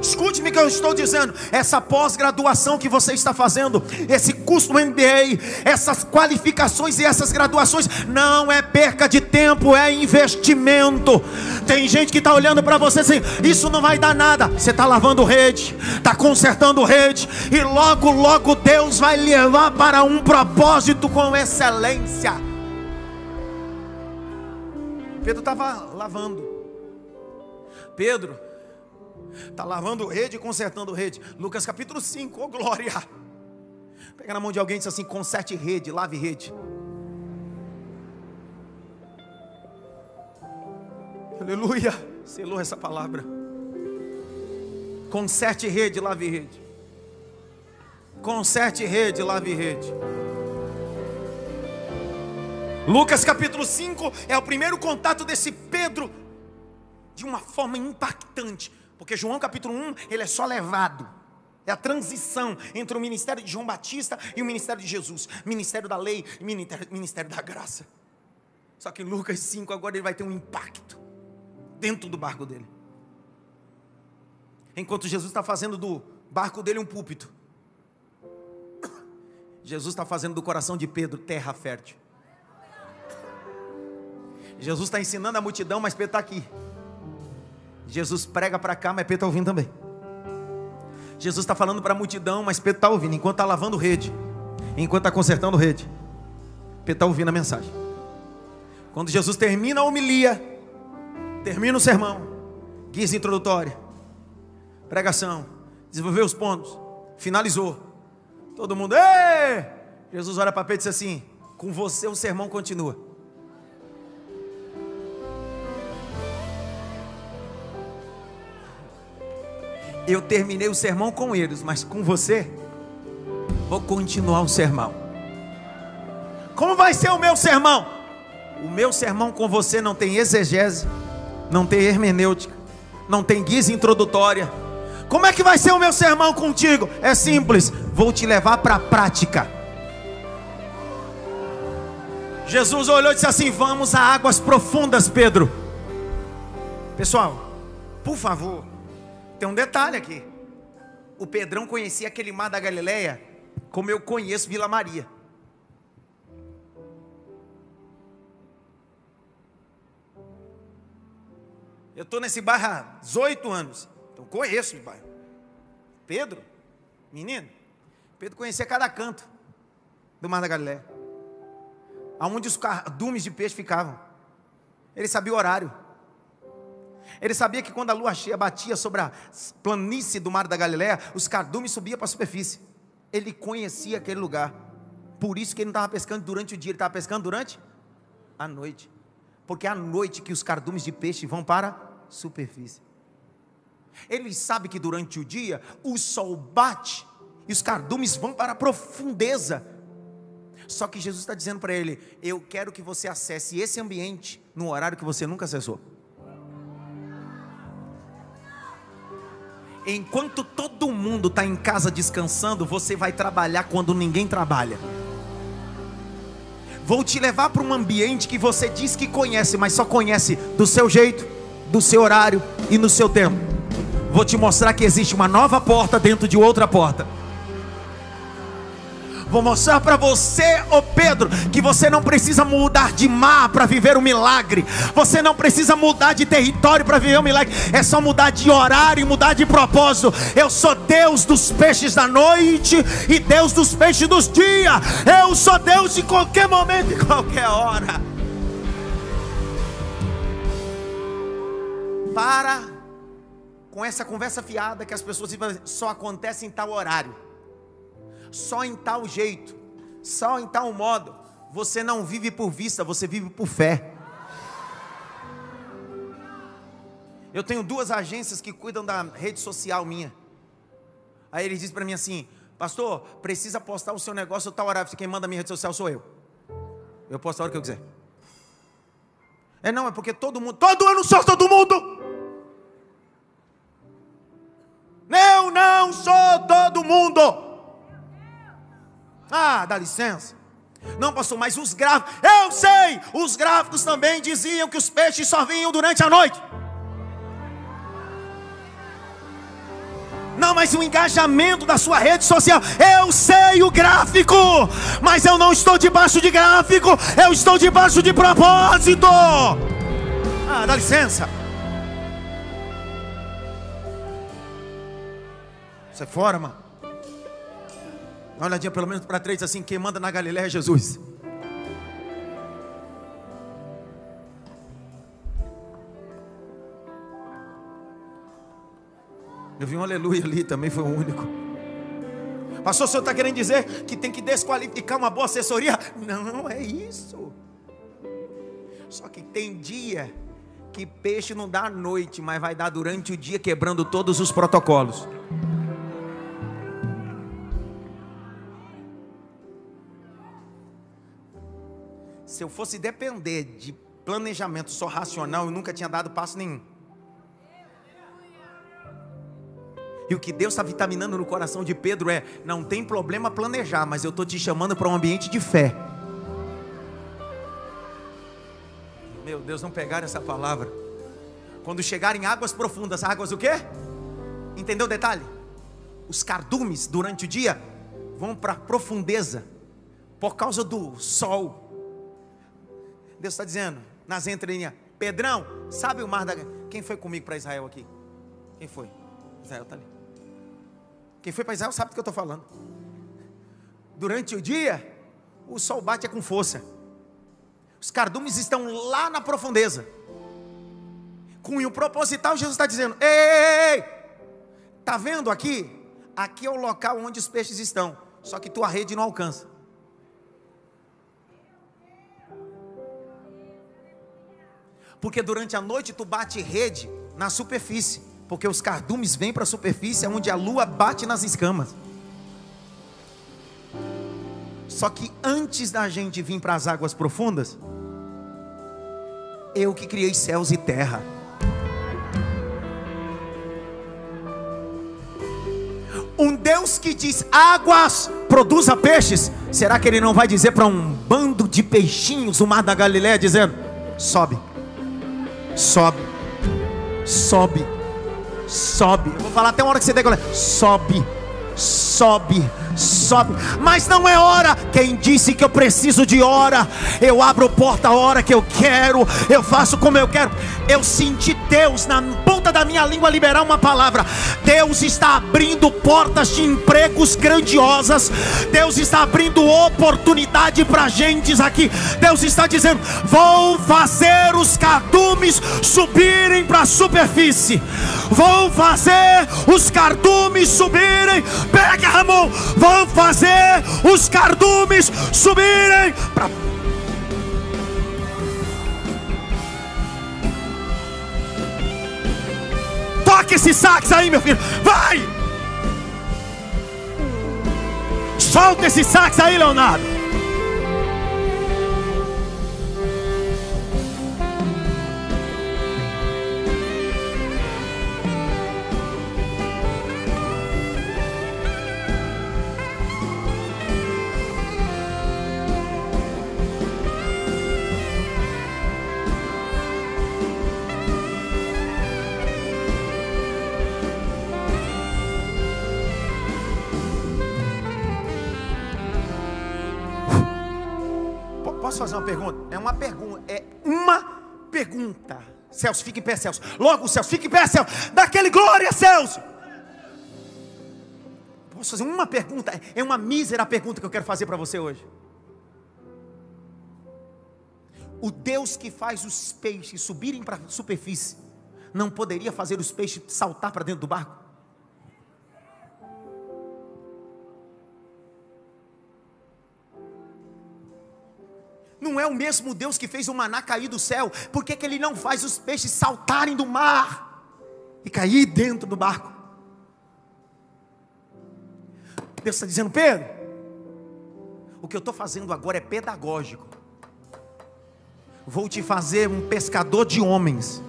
Escute-me o que eu estou dizendo. Essa pós-graduação que você está fazendo, esse curso do MBA, essas qualificações e essas graduações, não é perca de tempo, é investimento. Tem gente que está olhando para você assim: isso não vai dar nada. Você está lavando rede, está consertando rede, e logo, logo Deus vai levar para um propósito com excelência. Pedro estava lavando. Pedro está lavando rede e consertando rede. Lucas capítulo 5, oh glória. Pega na mão de alguém e diz assim: conserte rede, lave rede. Aleluia, selou essa palavra. Conserte rede, lave rede. Conserte rede, lave rede. Lucas capítulo 5 é o primeiro contato desse Pedro de uma forma impactante. Porque João capítulo 1, ele é só levado. É a transição entre o ministério de João Batista e o ministério de Jesus. Ministério da lei e ministério da graça. Só que Lucas 5 agora ele vai ter um impacto dentro do barco dele. Enquanto Jesus está fazendo do barco dele um púlpito, Jesus está fazendo do coração de Pedro terra fértil. Jesus está ensinando a multidão, mas Pedro está aqui. Jesus prega para cá, mas Pedro está ouvindo também. Jesus está falando para a multidão, mas Pedro está ouvindo. Enquanto está lavando rede, enquanto está consertando rede, Pedro está ouvindo a mensagem. Quando Jesus termina a homilia, termina o sermão, guisa introdutória, pregação, desenvolveu os pontos, finalizou. Todo mundo, ei! Jesus olha para Pedro e diz assim: com você o sermão continua. Eu terminei o sermão com eles, mas com você vou continuar o sermão. Como vai ser o meu sermão? O meu sermão com você não tem exegese, não tem hermenêutica, não tem guisa introdutória. Como é que vai ser o meu sermão contigo? É simples, vou te levar para a prática. Jesus olhou e disse assim: vamos a águas profundas, Pedro. Pessoal, por favor, tem um detalhe aqui. O Pedrão conhecia aquele mar da Galileia como eu conheço Vila Maria. Eu estou nesse bairro há 18 anos, então conheço o bairro. Pedro, menino, Pedro conhecia cada canto do mar da Galileia, aonde os cardumes de peixe ficavam. Ele sabia o horário. Ele sabia que quando a lua cheia batia sobre a planície do mar da Galileia, os cardumes subiam para a superfície. Ele conhecia aquele lugar. Por isso que ele não estava pescando durante o dia, ele estava pescando durante a noite. Porque é à noite que os cardumes de peixe vão para a superfície. Ele sabe que durante o dia o sol bate e os cardumes vão para a profundeza. Só que Jesus está dizendo para ele: eu quero que você acesse esse ambiente no horário que você nunca acessou. Enquanto todo mundo está em casa descansando, você vai trabalhar quando ninguém trabalha. Vou te levar para um ambiente que você diz que conhece, mas só conhece do seu jeito, do seu horário e no seu tempo. Vou te mostrar que existe uma nova porta dentro de outra porta. Vou mostrar para você, ô Pedro, que você não precisa mudar de mar para viver um milagre. Você não precisa mudar de território para viver um milagre. É só mudar de horário e mudar de propósito. Eu sou Deus dos peixes da noite e Deus dos peixes dos dias. Eu sou Deus de qualquer momento e qualquer hora. Para com essa conversa fiada que as pessoas dizem só acontece em tal horário, só em tal jeito, só em tal modo. Você não vive por vista, você vive por fé. Eu tenho 2 agências que cuidam da rede social minha. Aí eles dizem para mim assim: pastor, precisa postar o seu negócio tal horário. Quem manda a minha rede social sou eu. Eu posto a hora que eu quiser. Não, é porque todo mundo, eu não sou todo mundo. Eu não sou todo mundo. Ah, dá licença. Não, pastor, mas os gráficos, eu sei, os gráficos também diziam que os peixes só vinham durante a noite. Não, mas o engajamento da sua rede social, eu sei o gráfico, mas eu não estou debaixo de gráfico, eu estou debaixo de propósito. Ah, dá licença. Sai fora, mano. Dá uma olhadinha pelo menos para 3 assim: quem manda na Galileia é Jesus. Eu vi um aleluia ali, também foi o único. Pastor, o senhor está querendo dizer que tem que desqualificar uma boa assessoria? Não é isso. Só que tem dia que peixe não dá à noite, mas vai dar durante o dia, quebrando todos os protocolos. Se eu fosse depender de planejamento só racional, eu nunca tinha dado passo nenhum. E o que Deus está vitaminando no coração de Pedro é: não tem problema planejar, mas eu estou te chamando para um ambiente de fé. Meu Deus, não pegaram essa palavra. Quando chegarem águas profundas, águas o quê? Entendeu o detalhe? Os cardumes durante o dia vão para a profundeza por causa do sol. Deus está dizendo nas entrelinhas: Pedrão, sabe o mar da... Quem foi comigo para Israel aqui? Quem foi? Israel está ali. Quem foi para Israel sabe do que eu estou falando. Durante o dia, o sol bate com força. Os cardumes estão lá na profundeza. Cunho proposital, Jesus está dizendo: ei, está vendo aqui? Aqui é o local onde os peixes estão. Só que tua rede não alcança. Porque durante a noite tu bate rede na superfície. Porque os cardumes vêm para a superfície, onde a lua bate nas escamas. Só que antes da gente vir para as águas profundas, eu que criei céus e terra. Um Deus que diz águas produza peixes, será que Ele não vai dizer para um bando de peixinhos no mar da Galileia, dizendo: sobe, sobe, sobe, sobe. Eu vou falar até uma hora que você decolar: sobe, sobe, sobe. Mas não é hora. Quem disse que eu preciso de hora? Eu abro porta a hora que eu quero, eu faço como eu quero. Eu senti Deus na ponta da minha língua liberar uma palavra. Deus está abrindo portas de empregos grandiosas. Deus está abrindo oportunidade para gentes aqui. Deus está dizendo: vou fazer os cardumes subirem para a superfície. Vou fazer os cardumes subirem. Pega a mão. Vou fazer os cardumes subirem para... Toque esse sax aí, meu filho. Vai! Solta esse sax aí, Leonardo. Posso fazer uma pergunta? É uma pergunta. É uma pergunta. Celso, fique em pé, Celso. Logo, Celso, fique em pé, Celso. Daquele glória, Celso. Posso fazer uma pergunta? É uma mísera pergunta que eu quero fazer para você hoje. O Deus que faz os peixes subirem para a superfície não poderia fazer os peixes saltar para dentro do barco? Não é o mesmo Deus que fez o maná cair do céu? Por que Ele não faz os peixes saltarem do mar e cair dentro do barco? Deus está dizendo: Pedro, o que eu estou fazendo agora é pedagógico. Vou te fazer um pescador de homens.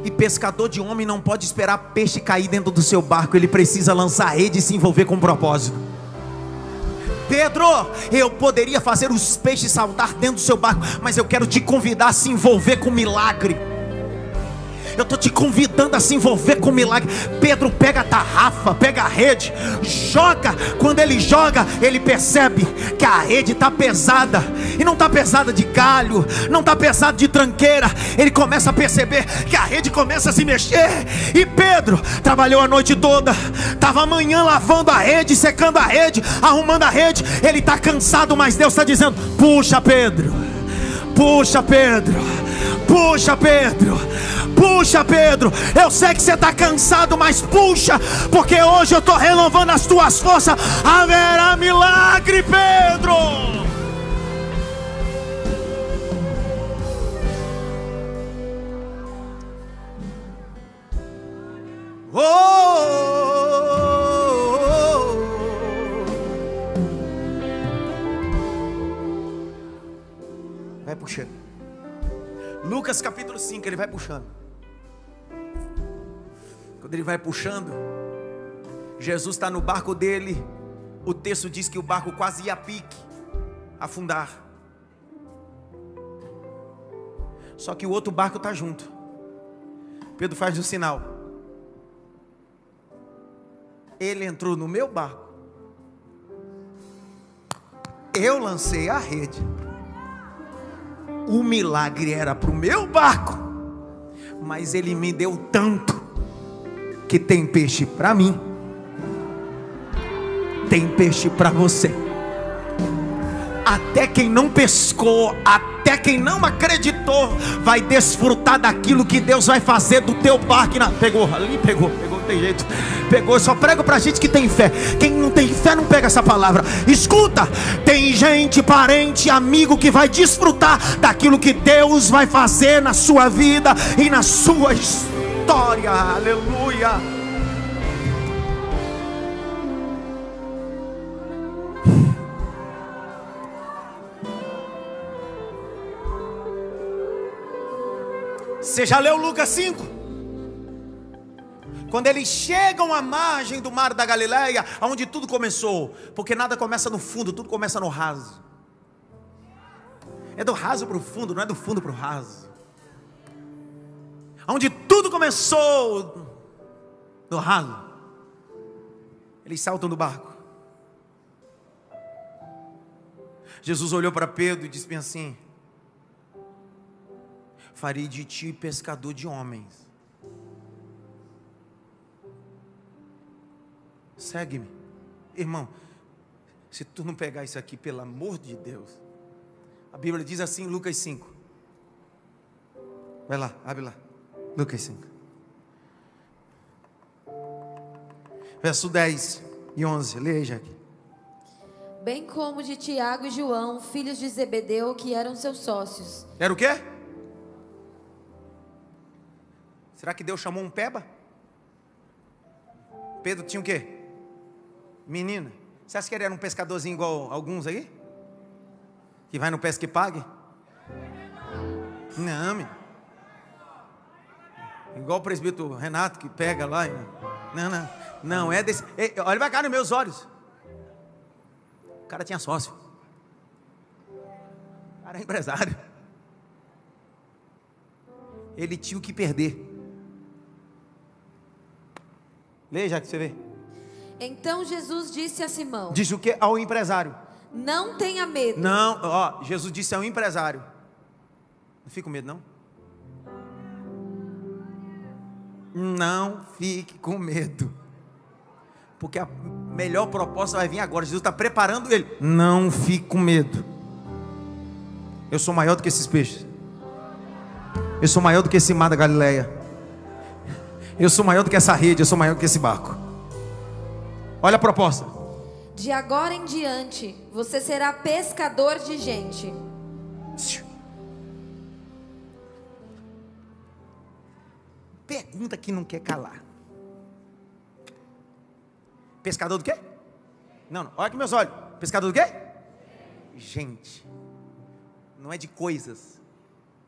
E pescador de homem não pode esperar peixe cair dentro do seu barco. Ele precisa lançar a rede e se envolver com propósito. Pedro, eu poderia fazer os peixes saltar dentro do seu barco, mas eu quero te convidar a se envolver com milagre. Eu estou te convidando a se envolver com milagre. Pedro pega a tarrafa, pega a rede, joga. Quando ele joga, ele percebe que a rede está pesada. E não está pesada de galho, não está pesada de tranqueira. Ele começa a perceber que a rede começa a se mexer. E Pedro trabalhou a noite toda, estava amanhã lavando a rede, secando a rede, arrumando a rede. Ele está cansado, mas Deus está dizendo: puxa, Pedro, puxa, Pedro, puxa, Pedro, puxa, Pedro. Eu sei que você está cansado, mas puxa, porque hoje eu estou renovando as tuas forças. Haverá milagre, Pedro. Oh, oh, oh, oh. Vai puxando. Lucas capítulo 5, ele vai puxando. Quando ele vai puxando, Jesus está no barco dele. O texto diz que o barco quase ia a pique, afundar. Só que o outro barco está junto. Pedro faz um sinal. Ele entrou no meu barco. Eu lancei a rede. O milagre era para o meu barco, mas ele me deu tanto que tem peixe para mim, tem peixe para você. Até quem não pescou, até quem não acreditou, vai desfrutar daquilo que Deus vai fazer do teu barco. Pegou ali, pegou, não tem jeito. Pegou, eu só prego pra gente que tem fé. Quem não tem fé não pega essa palavra. Escuta, tem gente, parente, amigo que vai desfrutar daquilo que Deus vai fazer na sua vida e na sua história. vitória, aleluia. Você já leu Lucas 5? Quando eles chegam à margem do mar da Galileia, onde tudo começou, porque nada começa no fundo, tudo começa no raso. É do raso para o fundo, não é do fundo para o raso. Onde tudo começou, no raso. Eles saltam do barco. Jesus olhou para Pedro e disse assim: farei de ti pescador de homens. Segue-me. Irmão, se tu não pegar isso aqui, pelo amor de Deus. A Bíblia diz assim em Lucas 5. Vai lá, abre lá. Lucas 5. Verso 10 e 11. Leia aí, Jaque. Bem como de Tiago e João, filhos de Zebedeu, que eram seus sócios. Era o quê? Será que Deus chamou um peba? Pedro tinha o quê? Menina. Você acha que ele era um pescadorzinho igual alguns aí? Que vai no pesca e pague? Não, menino. Igual o presbítero Renato que pega lá. Não, é desse. Olha pra cá nos meus olhos. O cara tinha sócio. O cara é empresário. Ele tinha o que perder. Leia já que você vê. Então Jesus disse a Simão. Disse o que ao empresário? Não tenha medo. Não, ó, Jesus disse ao empresário. Não fique com medo não. Não fique com medo. Porque a melhor proposta vai vir agora. Jesus está preparando ele. Não fique com medo. Eu sou maior do que esses peixes. Eu sou maior do que esse mar da Galileia. Eu sou maior do que essa rede. Eu sou maior do que esse barco. Olha a proposta. De agora em diante, você será pescador de gente. Pergunta que não quer calar. Pescador do quê? Não, olha aqui meus olhos. Pescador do quê? Gente. Não é de coisas,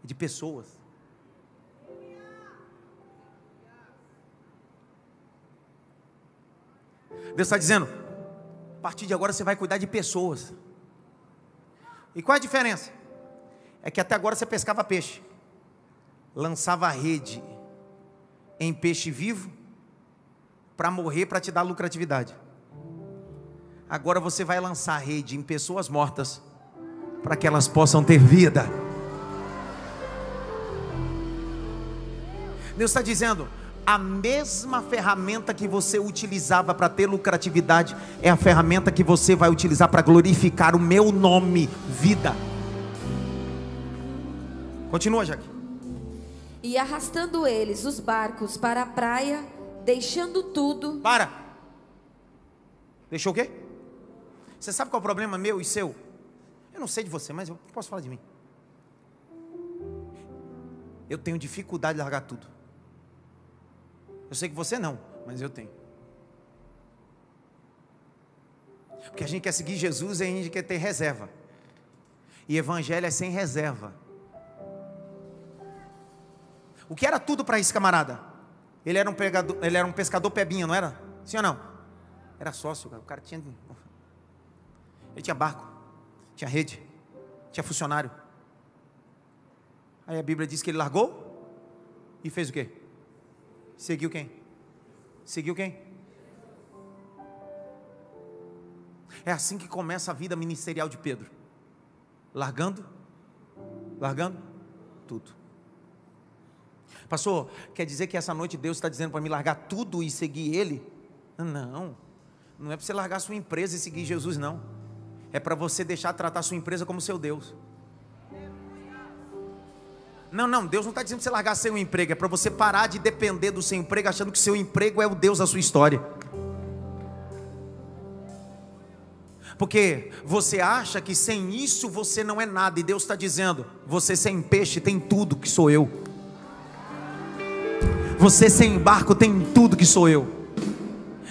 é de pessoas. Deus está dizendo: a partir de agora você vai cuidar de pessoas. E qual é a diferença? É que até agora você pescava peixe, lançava a rede em peixe vivo para morrer, para te dar lucratividade. Agora você vai lançar a rede em pessoas mortas para que elas possam ter vida. Deus está dizendo: a mesma ferramenta que você utilizava para ter lucratividade é a ferramenta que você vai utilizar para glorificar o meu nome, vida. Continua, Jaque. E arrastando eles, os barcos, para a praia, deixando tudo. Para. Deixou o quê? Você sabe qual é o problema meu e seu? Eu não sei de você, mas eu posso falar de mim. Eu tenho dificuldade de largar tudo. Eu sei que você não, mas eu tenho. Porque a gente quer seguir Jesus e a gente quer ter reserva. E evangelho é sem reserva. O que era tudo para esse camarada? Ele era um pescador pebinha, não era? Sim ou não? Era sócio, o cara tinha... Ele tinha barco, tinha rede, tinha funcionário. Aí a Bíblia diz que ele largou e fez o quê? Seguiu quem? Seguiu quem? É assim que começa a vida ministerial de Pedro. Largando tudo. Pastor, quer dizer que essa noite Deus está dizendo para mim largar tudo e seguir Ele? Não é para você largar a sua empresa e seguir Jesus, não. É para você deixar de tratar a sua empresa como seu Deus. Não, Deus não está dizendo para você largar seu emprego. É para você parar de depender do seu emprego, achando que seu emprego é o Deus da sua história. Porque você acha que sem isso você não é nada. E Deus está dizendo: você sem peixe tem tudo, que sou eu. Você sem barco tem tudo que sou eu.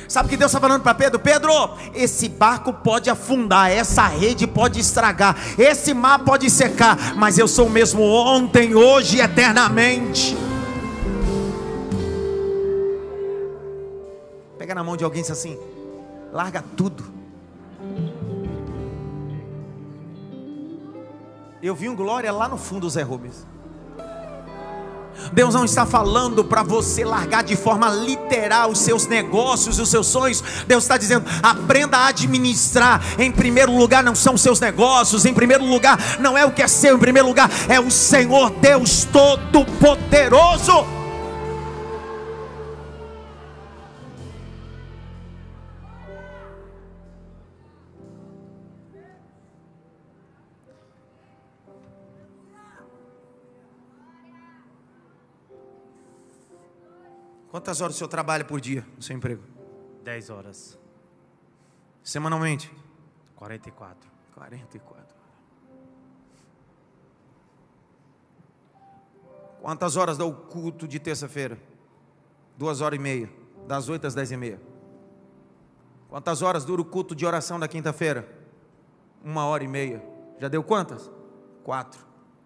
Sabe o que Deus está falando para Pedro? Pedro, esse barco pode afundar, essa rede pode estragar, esse mar pode secar, mas eu sou o mesmo ontem, hoje e eternamente. Pega na mão de alguém e diz assim: larga tudo. Eu vi um glória lá no fundo, Zé Rubens. Deus não está falando para você largar de forma literal os seus negócios, os seus sonhos. Deus está dizendo: aprenda a administrar. Em primeiro lugar não são os seus negócios, em primeiro lugar não é o que é seu, em primeiro lugar é o Senhor Deus Todo-Poderoso. Quantas horas o senhor trabalha por dia no seu emprego? 10 horas. Semanalmente? 44. 44. Quantas horas dá o culto de terça-feira? 2h30. Das 8 às 10h30. Quantas horas dura o culto de oração da quinta-feira? 1h30. Já deu quantas? 4.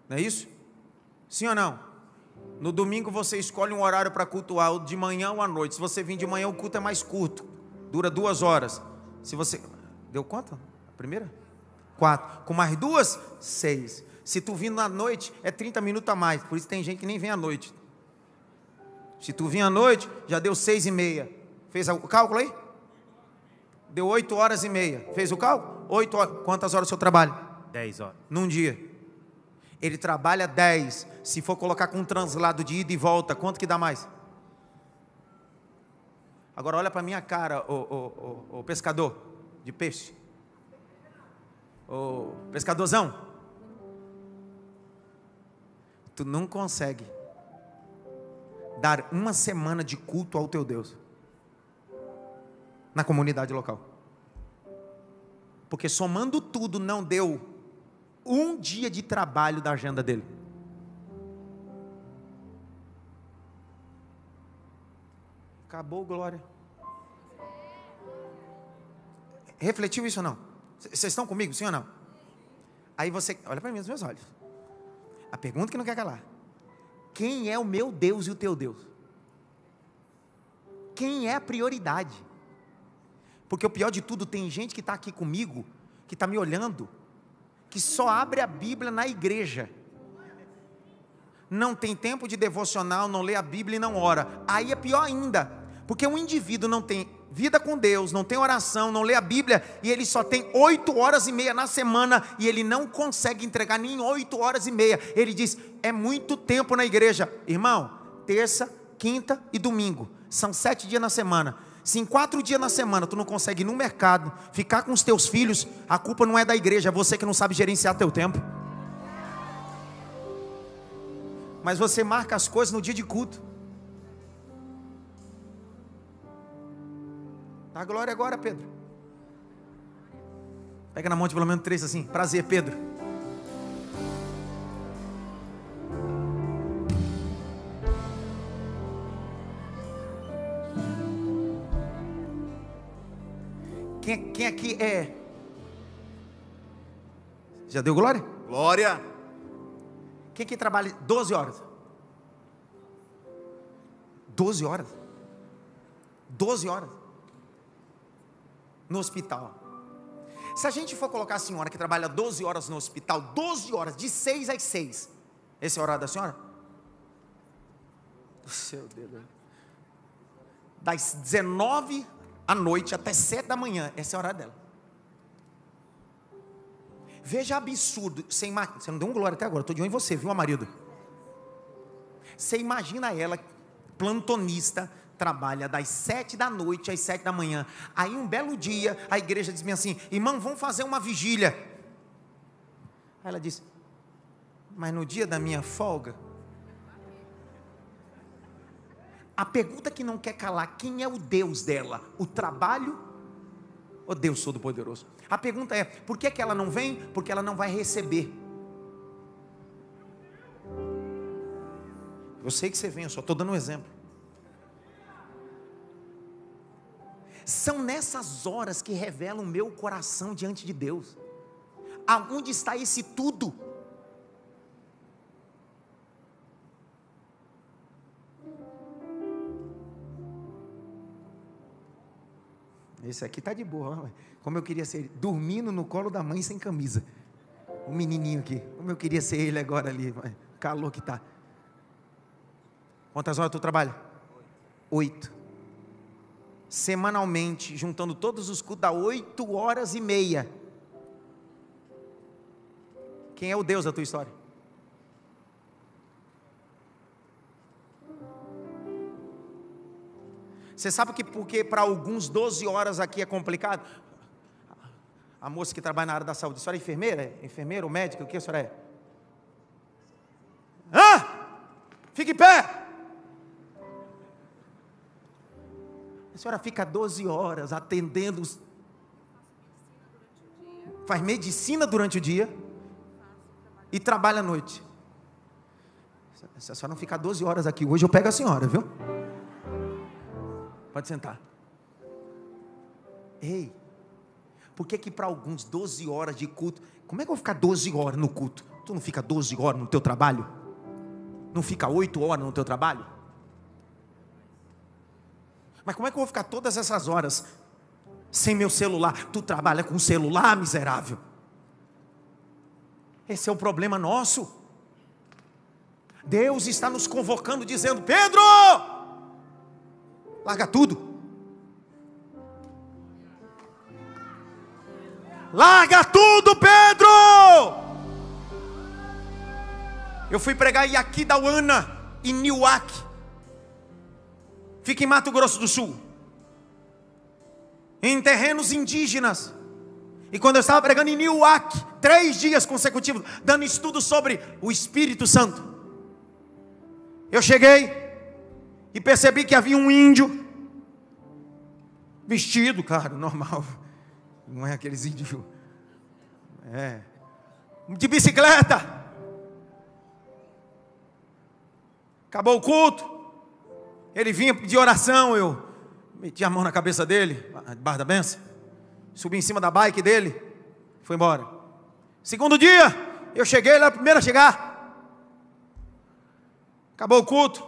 Não é isso? Sim ou não? No domingo você escolhe um horário para cultuar, de manhã ou à noite. Se você vir de manhã, o culto é mais curto, dura 2 horas. Se você... Deu quanto? A primeira? 4. Com mais 2, 6. Se tu vir na noite, é 30 minutos a mais. Por isso tem gente que nem vem à noite. Se tu vir à noite, já deu 6h30. Fez o cálculo aí? Deu 8h30. Fez o cálculo? 8 horas. Quantas horas o seu trabalho? 10 horas. Num dia. Ele trabalha 10. Se for colocar com um translado de ida e volta, quanto que dá mais? Agora olha para minha cara, o pescador de peixe. O pescadorzão. Tu não consegue dar uma semana de culto ao teu Deus na comunidade local. Porque somando tudo não deu um dia de trabalho da agenda dele. Acabou, glória. Refletiu isso ou não? Vocês estão comigo, sim ou não? Aí você, olha para mim nos meus olhos. A pergunta que não quer calar: quem é o meu Deus e o teu Deus? Quem é a prioridade? Porque o pior de tudo, tem gente que está aqui comigo, que está me olhando, que só abre a Bíblia na igreja, não tem tempo de devocional, não lê a Bíblia e não ora. Aí é pior ainda, porque um indivíduo não tem vida com Deus, não tem oração, não lê a Bíblia, e ele só tem 8h30 na semana, e ele não consegue entregar nem 8h30, ele diz: é muito tempo na igreja. Irmão, terça, quinta e domingo, são 7 dias na semana. Se em 4 dias na semana tu não consegue ir no mercado, ficar com os teus filhos, a culpa não é da igreja, é você que não sabe gerenciar teu tempo. Mas você marca as coisas no dia de culto. Dá glória agora, Pedro. Pega na mão de pelo menos 3 assim: prazer, Pedro. Quem aqui é? Já deu glória? Glória. Quem aqui trabalha 12 horas? 12 horas? 12 horas? No hospital. Se a gente for colocar a senhora que trabalha 12 horas no hospital, 12 horas, de 6 às 6. Esse é o horário da senhora? Seu Deus. Das 19 à noite até 7 da manhã, esse é o horário dela. Veja absurdo. Você não deu um glória até agora, estou de olho em você, viu, marido? Você imagina ela, plantonista, trabalha das 7 da noite às 7 da manhã. Aí um belo dia, a igreja diz assim: irmão, vamos fazer uma vigília. Aí ela diz: mas no dia da minha folga? A pergunta que não quer calar: quem é o Deus dela? O trabalho ou Deus Todo-Poderoso? A pergunta é: por que ela não vem? Porque ela não vai receber. Eu sei que você vem, eu só estou dando um exemplo. São nessas horas que revelam o meu coração diante de Deus. Aonde está esse tudo? Esse aqui tá de boa. Como eu queria ser ele, dormindo no colo da mãe sem camisa. O menininho aqui. Como eu queria ser ele agora ali. Calor que tá. Quantas horas tu trabalha? 8. Semanalmente, juntando todos os cultos, dá 8h30. Quem é o Deus da tua história? Você sabe que porque para alguns 12 horas aqui é complicado? A moça que trabalha na área da saúde, a senhora é enfermeira? É enfermeira ou médica? O que a senhora é? Fique em pé! A senhora fica 12 horas atendendo, faz medicina durante o dia e trabalha à noite. Se a senhora não ficar 12 horas aqui hoje, eu pego a senhora, viu? Pode sentar. Ei, por que para alguns 12 horas de culto? Como é que eu vou ficar 12 horas no culto? Tu não fica 12 horas no teu trabalho? Não fica 8 horas no teu trabalho? Mas como é que eu vou ficar todas essas horas sem meu celular? Tu trabalha com celular, miserável? Esse é o problema nosso. Deus está nos convocando dizendo: Pedro, larga tudo. Larga tudo, Pedro. Eu fui pregar em Aquidauana, em Newark. Fica em Mato Grosso do Sul, em terrenos indígenas. E quando eu estava pregando em Newark, 3 dias consecutivos, dando estudo sobre o Espírito Santo, eu cheguei e percebi que havia um índio, vestido, claro, normal, não é aqueles índios, de bicicleta. Acabou o culto, ele vinha de oração, eu meti a mão na cabeça dele, debaixo da benção, subi em cima da bike dele, foi embora. Segundo dia, eu cheguei, ele era o primeiro a chegar. Acabou o culto,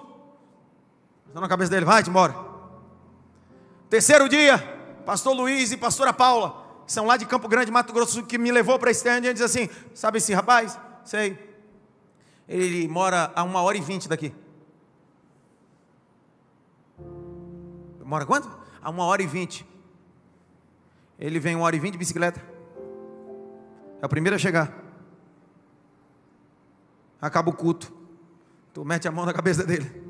estou na cabeça dele, vai-te embora. Terceiro dia, pastor Luiz e pastora Paula, que são lá de Campo Grande, Mato Grosso do Sul, que me levou para esse terreno, e diz assim: sabe esse rapaz? Sei. Ele mora a 1h20 daqui. Mora quanto? A 1h20. Ele vem 1h20 de bicicleta. É o primeiro a chegar. Acaba o culto, tu mete a mão na cabeça dele,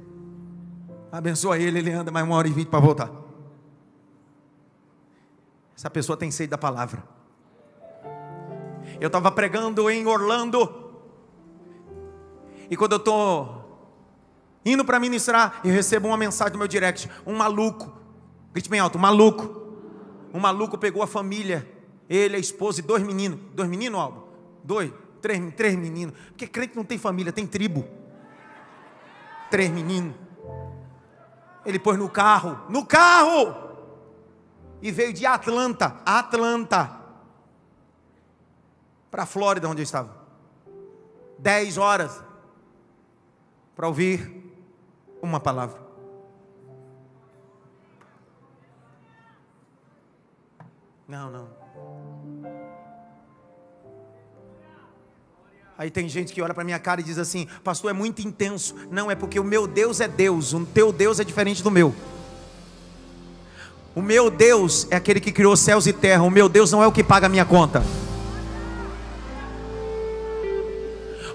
abençoa ele, ele anda mais 1h20 para voltar. Essa pessoa tem sede da palavra. Eu estava pregando em Orlando, e quando eu estou indo para ministrar, eu recebo uma mensagem no meu direct. Um maluco, grite bem alto, um maluco pegou a família, ele, a esposa e 2 meninos. 2 meninos, Alba? 3 meninos. Porque crente não tem família, tem tribo. 3 meninos. Ele pôs no carro, e veio de Atlanta, para a Flórida, onde eu estava. 10 horas para ouvir uma palavra. Não. Aí tem gente que olha para minha cara e diz assim: pastor, é muito intenso. Não, é porque o meu Deus é Deus, o teu Deus é diferente do meu. O meu Deus é aquele que criou céus e terra. O meu Deus não é o que paga a minha conta.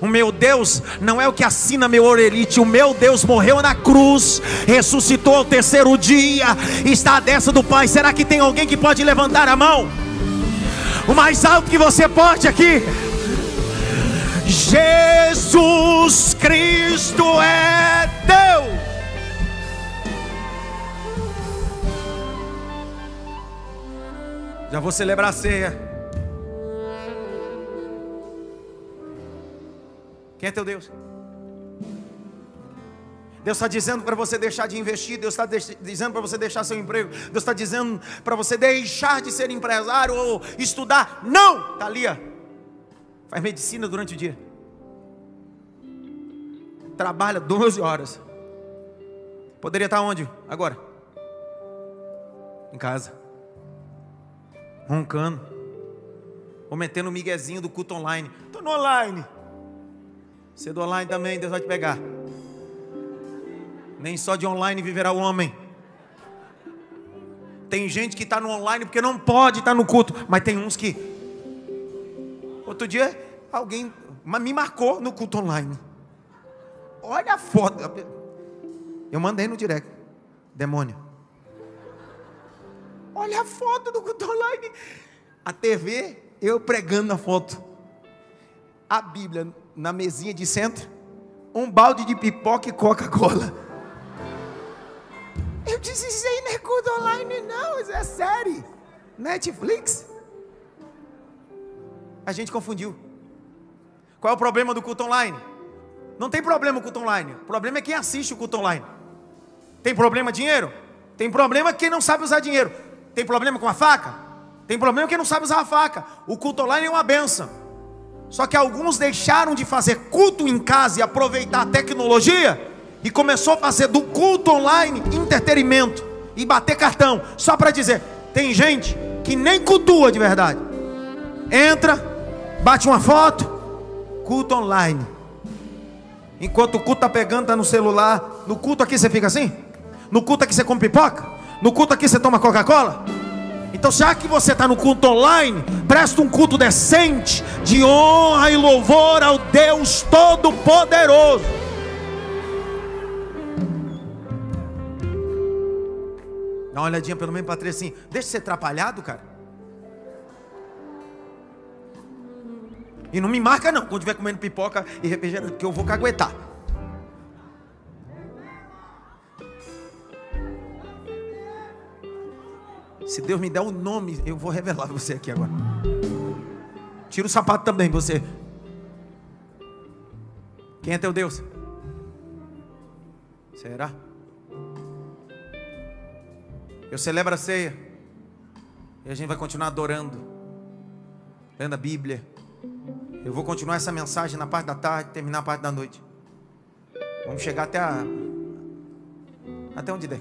O meu Deus não é o que assina meu orelite. O meu Deus morreu na cruz, ressuscitou ao 3º dia, está à destra do Pai. Será que tem alguém que pode levantar a mão? O mais alto que você pode aqui: Jesus Cristo é Deus. Já vou celebrar a ceia. Quem é teu Deus? Deus está dizendo para você deixar de investir. Deus está dizendo para você deixar seu emprego. Deus está dizendo para você deixar de ser empresário ou estudar. Não, Thalia, faz medicina durante o dia, trabalha 12 horas. Poderia estar onde agora? Em casa, roncando, ou metendo o miguezinho do culto online. Estou no online. Você do online também, Deus vai te pegar. Nem só de online viverá o homem. Tem gente que está no online porque não pode estar no culto. Mas tem uns que... Outro dia, alguém me marcou no culto online. Olha a foto. Eu mandei no direct. Demônio. Olha a foto do culto online. A TV, eu pregando na foto. A Bíblia na mesinha de centro. Um balde de pipoca e Coca-Cola. Eu disse, isso aí não é culto online não, isso é série, Netflix. A gente confundiu. Qual é o problema do culto online? Não tem problema o culto online. O problema é quem assiste o culto online. Tem problema dinheiro? Tem problema quem não sabe usar dinheiro. Tem problema com a faca? Tem problema quem não sabe usar a faca. O culto online é uma bênção. Só que alguns deixaram de fazer culto em casa e aproveitar a tecnologia e começou a fazer do culto online entretenimento e bater cartão, só para dizer. Tem gente que nem cultua de verdade. Entra, bate uma foto, culto online. Enquanto o culto está pegando, está no celular. No culto aqui você fica assim? No culto aqui você come pipoca? No culto aqui você toma Coca-Cola? Então, já que você está no culto online, presta um culto decente, de honra e louvor ao Deus Todo-Poderoso. Dá uma olhadinha pelo menos para três assim. Deixa de ser atrapalhado, cara. E não me marca não, quando estiver comendo pipoca e refrigerante, que eu vou caguetar. Se Deus me der um nome, eu vou revelar você aqui agora. Tira o sapato também, você. Quem é teu Deus? Será? Eu celebro a ceia e a gente vai continuar adorando, lendo a Bíblia. Eu vou continuar essa mensagem na parte da tarde, terminar a parte da noite. Vamos chegar até onde der.